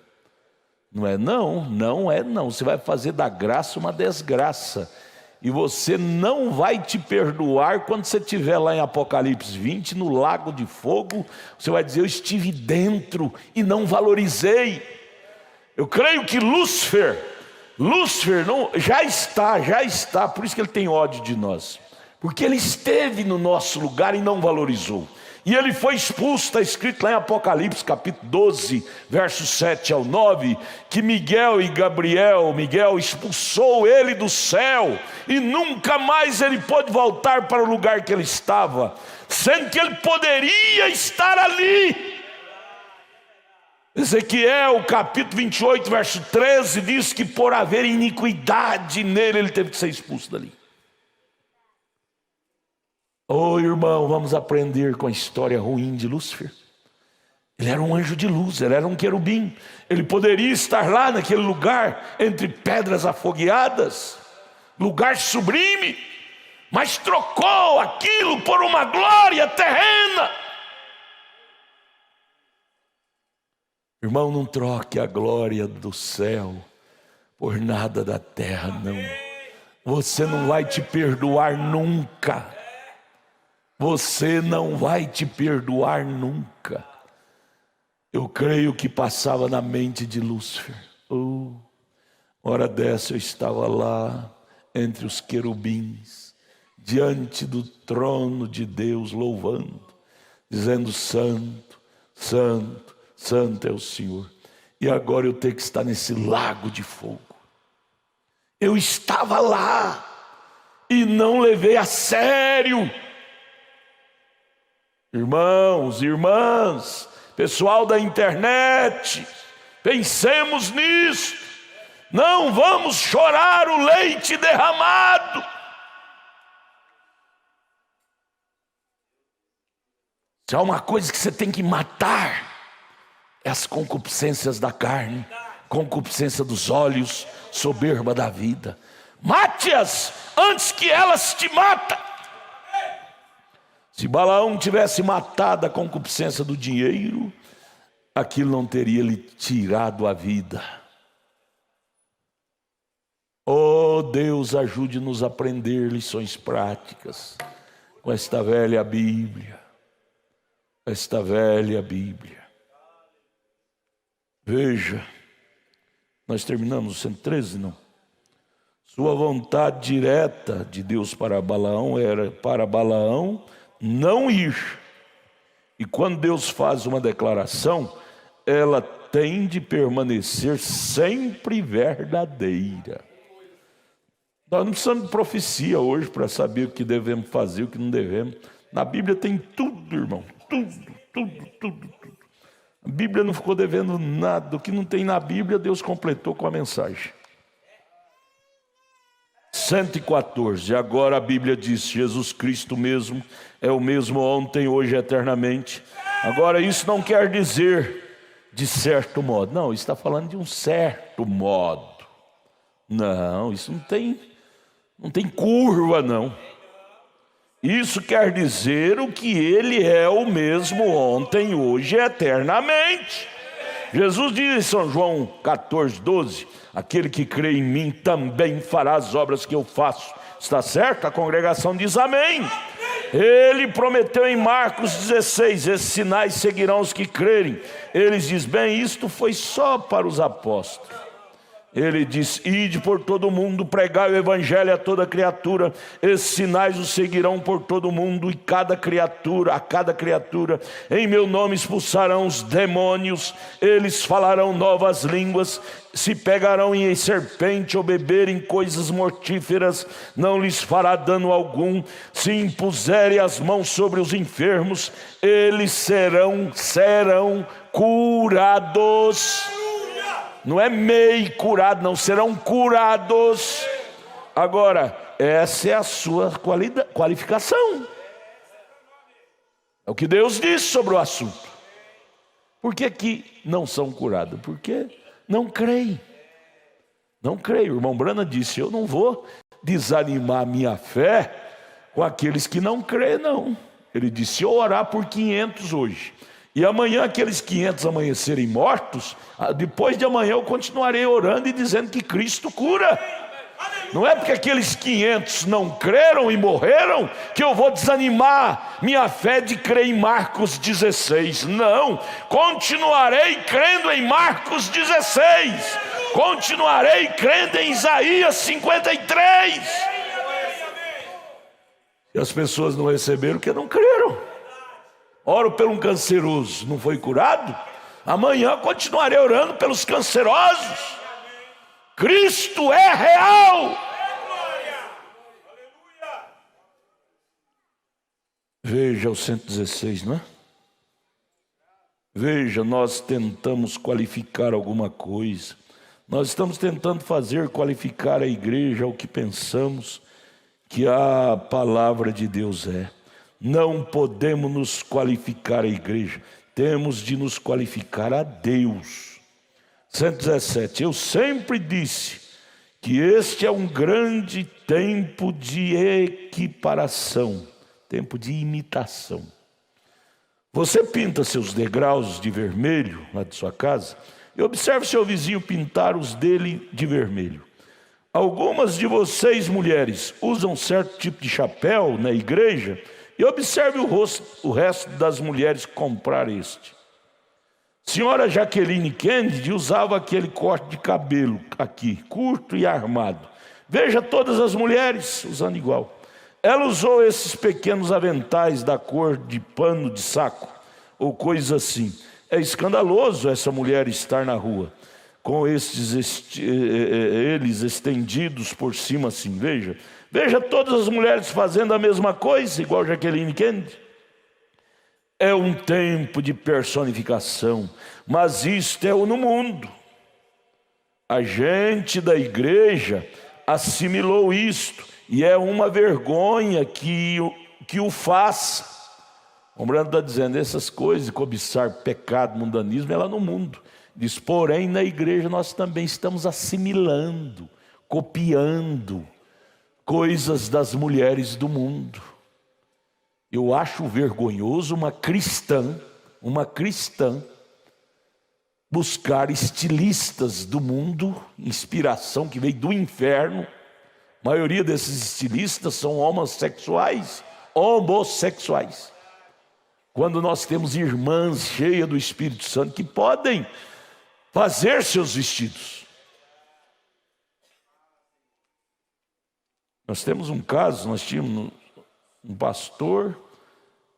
Não é não, não é não. Você vai fazer da graça uma desgraça. E você não vai te perdoar quando você estiver lá em Apocalipse 20, no lago de fogo. Você vai dizer, eu estive dentro e não valorizei. Eu creio que Lúcifer não, já está, por isso que ele tem ódio de nós. Porque ele esteve no nosso lugar e não valorizou. E ele foi expulso, está escrito lá em Apocalipse capítulo 12, versos 7 ao 9, que Miguel expulsou ele do céu, e nunca mais ele pôde voltar para o lugar que ele estava, sendo que ele poderia estar ali. Ezequiel capítulo 28, verso 13, diz que por haver iniquidade nele, ele teve que ser expulso dali. Oh, irmão, vamos aprender com a história ruim de Lúcifer. Ele era um anjo de luz, ele era um querubim. Ele poderia estar lá naquele lugar, entre pedras afogueadas, lugar sublime, mas trocou aquilo por uma glória terrena. Irmão, não troque a glória do céu por nada da terra, não. Você não vai te perdoar nunca. Você não vai te perdoar nunca. Eu creio que passava na mente de Lúcifer. Hora dessa eu estava lá entre os querubins, diante do trono de Deus, louvando, dizendo: santo, santo, santo é o Senhor. E agora eu tenho que estar nesse lago de fogo. Eu estava lá e não levei a sério. Irmãos, irmãs, pessoal da internet, pensemos nisso. Não vamos chorar o leite derramado. Se há uma coisa que você tem que matar, é as concupiscências da carne, concupiscência dos olhos, soberba da vida. Mate-as antes que elas te matem. Se Balaão tivesse matado a concupiscência do dinheiro, aquilo não teria lhe tirado a vida. Oh Deus, ajude-nos a aprender lições práticas com esta velha Bíblia. Esta velha Bíblia. Veja, nós terminamos o 113, não? Sua vontade direta de Deus para Balaão era para Balaão não ir. E quando Deus faz uma declaração, ela tem de permanecer sempre verdadeira. Nós não precisamos de profecia hoje para saber o que devemos fazer, o que não devemos. Na Bíblia tem tudo, irmão, tudo. A Bíblia não ficou devendo nada. O que não tem na Bíblia, Deus completou com a mensagem. 114, agora a Bíblia diz: Jesus Cristo mesmo é o mesmo ontem, hoje e eternamente. Agora isso não quer dizer de certo modo. Não, isso está falando de um certo modo. Não, isso não tem curva, não. Isso quer dizer o que ele é o mesmo ontem, hoje e eternamente. Jesus diz em São João 14, 12, aquele que crê em mim também fará as obras que eu faço. Está certo? A congregação diz amém. Ele prometeu em Marcos 16, esses sinais seguirão os que crerem. Eles dizem, bem, isto foi só para os apóstolos. Ele diz, ide por todo mundo, pregai o evangelho a toda criatura. Esses sinais os seguirão por todo mundo, e a cada criatura, em meu nome expulsarão os demônios. Eles falarão novas línguas. Se pegarão em serpente ou beberem coisas mortíferas, não lhes fará dano algum. Se impuserem as mãos sobre os enfermos, eles serão curados. Não é meio curado, não, serão curados. Agora, essa é a sua qualificação. É o que Deus diz sobre o assunto. Por que não são curados? Porque não creem. Não creem. O irmão Brana disse, eu não vou desanimar a minha fé com aqueles que não creem, não. Ele disse, se eu orar por 500 hoje, E amanhã aqueles 500 amanhecerem mortos, depois de amanhã eu continuarei orando e dizendo que Cristo cura. Não é porque aqueles 500 não creram e morreram que eu vou desanimar minha fé de crer em Marcos 16. Não, continuarei crendo em Marcos 16. Continuarei crendo em Isaías 53. E as pessoas não receberam porque não creram. Oro por um canceroso, não foi curado? Amanhã continuarei orando pelos cancerosos. Cristo é real. Veja o 116, não é? Veja, nós tentamos qualificar alguma coisa. Nós estamos tentando qualificar a igreja ao que pensamos que a palavra de Deus é. Não podemos nos qualificar a igreja. Temos de nos qualificar a Deus. 117, eu sempre disse que este é um grande tempo de equiparação, tempo de imitação. Você pinta seus degraus de vermelho lá de sua casa e observe seu vizinho pintar os dele de vermelho. Algumas de vocês, mulheres, usam certo tipo de chapéu na igreja e observe o resto das mulheres comprar este. Senhora Jaqueline Kennedy usava aquele corte de cabelo aqui, curto e armado. Veja todas as mulheres usando igual. Ela usou esses pequenos aventais da cor de pano de saco, ou coisa assim. É escandaloso essa mulher estar na rua, com eles estendidos por cima assim, veja. Veja todas as mulheres fazendo a mesma coisa, igual Jaqueline Kennedy. É um tempo de personificação, mas isto é no mundo. A gente da igreja assimilou isto, e é uma vergonha que o faça. O Brando está dizendo, essas coisas, cobiçar, pecado, mundanismo, é lá no mundo. Diz, porém, na igreja nós também estamos assimilando, copiando coisas das mulheres do mundo. Eu acho vergonhoso uma cristã buscar estilistas do mundo, inspiração que veio do inferno. A maioria desses estilistas são homossexuais. Quando nós temos irmãs cheias do Espírito Santo que podem fazer seus vestidos. Nós temos um caso, nós tínhamos um pastor,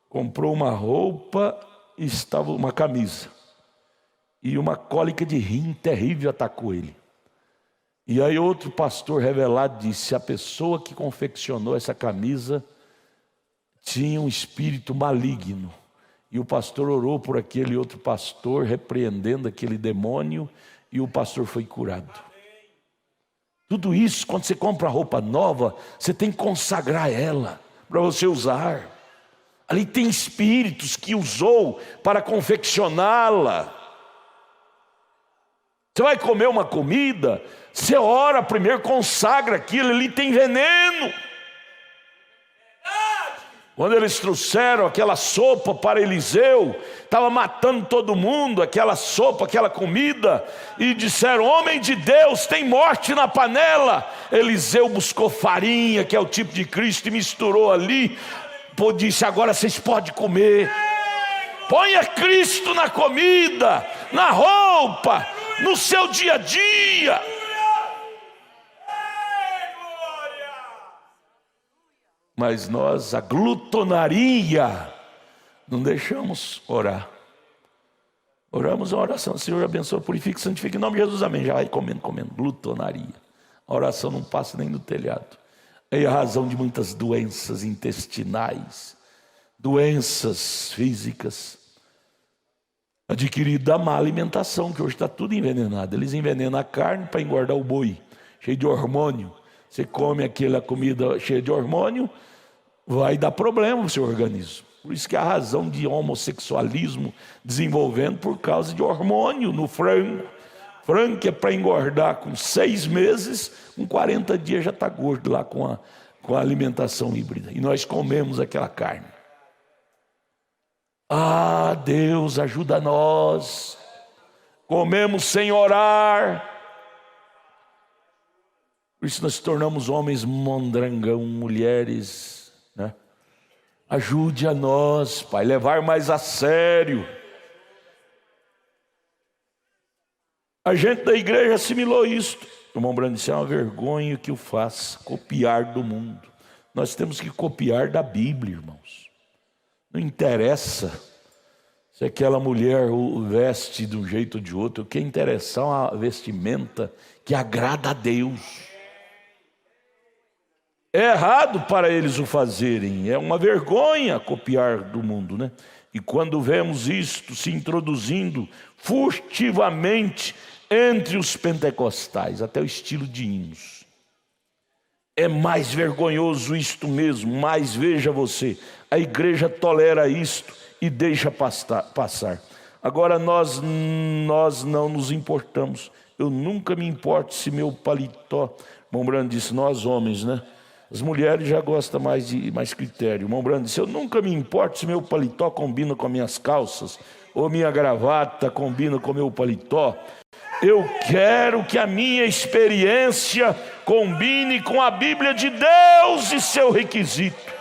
comprou uma roupa e estava uma camisa. E uma cólica de rim terrível atacou ele. E aí outro pastor revelado disse, a pessoa que confeccionou essa camisa tinha um espírito maligno. E o pastor orou por aquele outro pastor, repreendendo aquele demônio, e o pastor foi curado. Tudo isso, quando você compra roupa nova, você tem que consagrar ela para você usar. Ali tem espíritos que usou para confeccioná-la. Você vai comer uma comida, você ora primeiro, consagra aquilo, ali tem veneno. Quando eles trouxeram aquela sopa para Eliseu, estava matando todo mundo, aquela sopa, aquela comida, e disseram, homem de Deus, tem morte na panela. Eliseu buscou farinha, que é o tipo de Cristo, e misturou ali, disse, agora vocês podem comer. Ponha Cristo na comida, na roupa, no seu dia a dia. Mas nós, a glutonaria, não deixamos orar. Oramos a oração, Senhor abençoa, purifica, santifica, em nome de Jesus, amém. Já vai comendo, glutonaria. A oração não passa nem no telhado. É a razão de muitas doenças intestinais, doenças físicas, adquirido da má alimentação, que hoje está tudo envenenado. Eles envenenam a carne para engordar o boi, cheio de hormônio. Você come aquela comida cheia de hormônio, vai dar problema no seu organismo. Por isso que a razão de homossexualismo desenvolvendo por causa de hormônio no frango. Frango que é para engordar com 6 meses, com 40 dias já está gordo lá com a alimentação híbrida. E nós comemos aquela carne. Ah, Deus, ajuda nós. Comemos sem orar. Por isso nós tornamos homens mondrangão, mulheres, né? Ajude a nós, Pai, levar mais a sério. A gente da igreja assimilou isto. O irmão Brando disse, é uma vergonha que o faça, copiar do mundo. Nós temos que copiar da Bíblia, irmãos. Não interessa se aquela mulher o veste de um jeito ou de outro. O que interessa é uma vestimenta que agrada a Deus. É errado para eles o fazerem, é uma vergonha copiar do mundo, né? E quando vemos isto se introduzindo furtivamente entre os pentecostais, até o estilo de hinos, é mais vergonhoso isto mesmo. Mas veja você, a igreja tolera isto e deixa passar. Agora nós não nos importamos. Eu nunca me importo se meu paletó, irmão Brando disse, nós homens, né? As mulheres já gostam mais critério. O irmão Brando disse, eu nunca me importo se meu paletó combina com as minhas calças, ou minha gravata combina com meu paletó. Eu quero que a minha experiência combine com a Bíblia de Deus e seu requisito.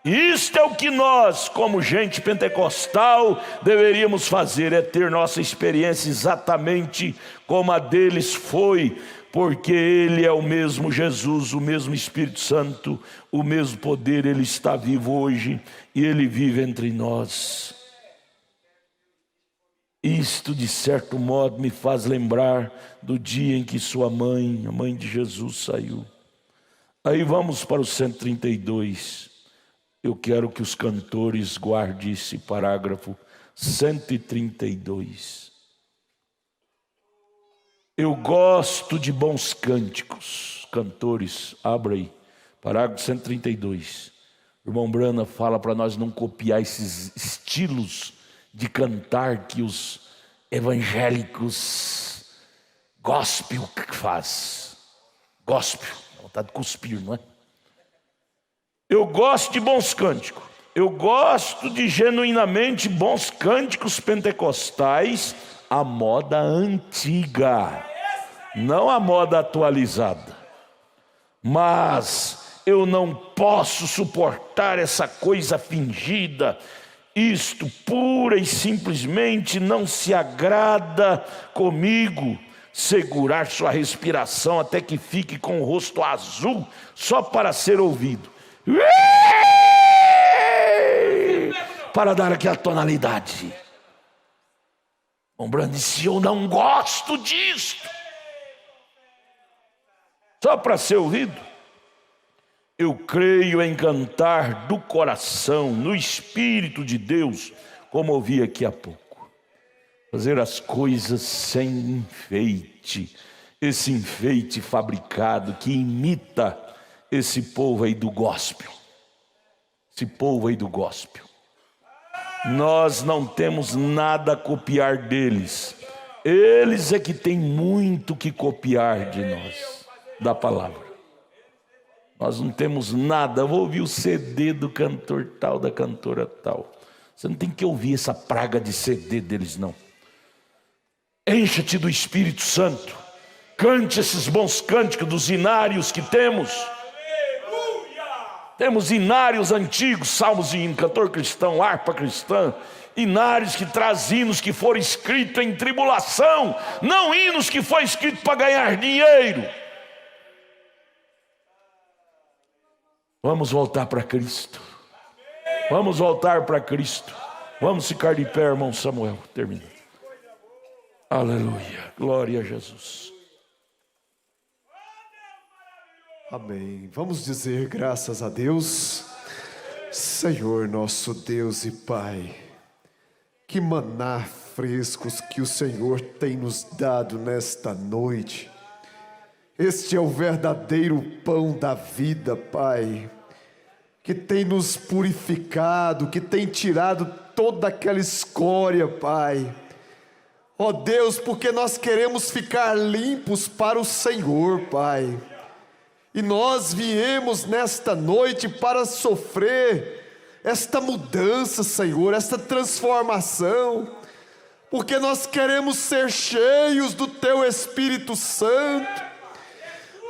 Isto é o que nós, como gente pentecostal, deveríamos fazer, é ter nossa experiência exatamente como a deles foi, porque Ele é o mesmo Jesus, o mesmo Espírito Santo, o mesmo poder, Ele está vivo hoje e Ele vive entre nós. Isto, de certo modo, me faz lembrar do dia em que sua mãe, a mãe de Jesus, saiu. Aí vamos para o 132. Eu quero que os cantores guardem esse parágrafo 132. Eu gosto de bons cânticos. Cantores, abra aí, parágrafo 132. O irmão Brana fala para nós não copiar esses estilos de cantar que os evangélicos gospel faz. Gospel, dá vontade de cuspir, não é? Eu gosto de bons cânticos. Eu gosto de genuinamente bons cânticos pentecostais, a moda antiga, não a moda atualizada. Mas eu não posso suportar essa coisa fingida. Isto pura e simplesmente não se agrada comigo. Segurar sua respiração até que fique com o rosto azul só para ser ouvido, para dar aquela tonalidade. O Brando disse, eu não gosto disto. Só para ser ouvido. Eu creio em cantar do coração, no Espírito de Deus, como ouvi aqui há pouco. Fazer as coisas sem enfeite. Esse enfeite fabricado que imita esse povo aí do gospel. Esse povo aí do gospel. Nós não temos nada a copiar deles. Eles é que têm muito que copiar de nós, da palavra. Nós não temos nada. Eu vou ouvir o CD do cantor tal, da cantora tal. Você não tem que ouvir essa praga de CD deles, não. Encha-te do Espírito Santo. Cante esses bons cânticos dos hinários que temos. Temos hinários antigos, salmos e hinos, cantor cristão, harpa cristã, hinários que trazem hinos que foram escritos em tribulação, não hinos que foram escritos para ganhar dinheiro. Vamos voltar para Cristo. Vamos voltar para Cristo. Vamos ficar de pé, irmão Samuel. Termina. Aleluia. Glória a Jesus. Amém. Vamos dizer graças a Deus. Senhor nosso Deus e Pai, que maná frescos que o Senhor tem nos dado nesta noite. Este é o verdadeiro pão da vida, Pai, que tem nos purificado, que tem tirado toda aquela escória, Pai. Ó Deus, porque nós queremos ficar limpos para o Senhor, Pai. E nós viemos nesta noite para sofrer esta mudança, Senhor, esta transformação, porque nós queremos ser cheios do Teu Espírito Santo,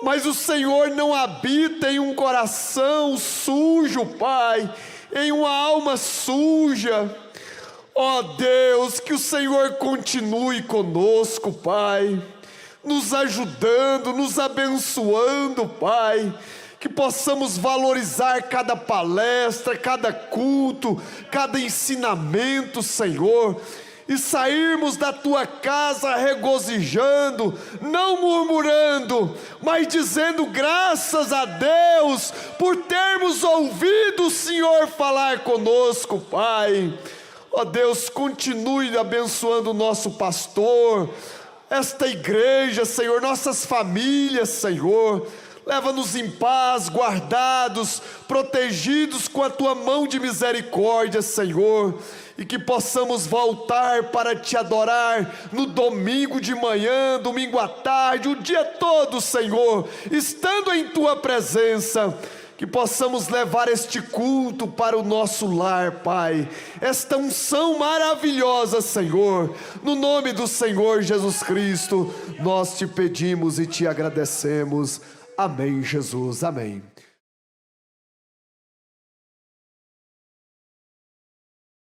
mas o Senhor não habita em um coração sujo, Pai, em uma alma suja. Ó Deus, que o Senhor continue conosco, Pai, nos ajudando, nos abençoando, Pai, que possamos valorizar cada palestra, cada culto, cada ensinamento, Senhor, e sairmos da Tua casa regozijando, não murmurando, mas dizendo graças a Deus por termos ouvido o Senhor falar conosco, Pai. Ó Deus, continue abençoando o nosso pastor, esta igreja, Senhor, nossas famílias, Senhor. Leva-nos em paz, guardados, protegidos com a Tua mão de misericórdia, Senhor, e que possamos voltar para Te adorar no domingo de manhã, domingo à tarde, o dia todo, Senhor, estando em Tua presença. Que possamos levar este culto para o nosso lar, Pai, esta unção maravilhosa, Senhor, no nome do Senhor Jesus Cristo, nós Te pedimos e Te agradecemos. Amém, Jesus, amém.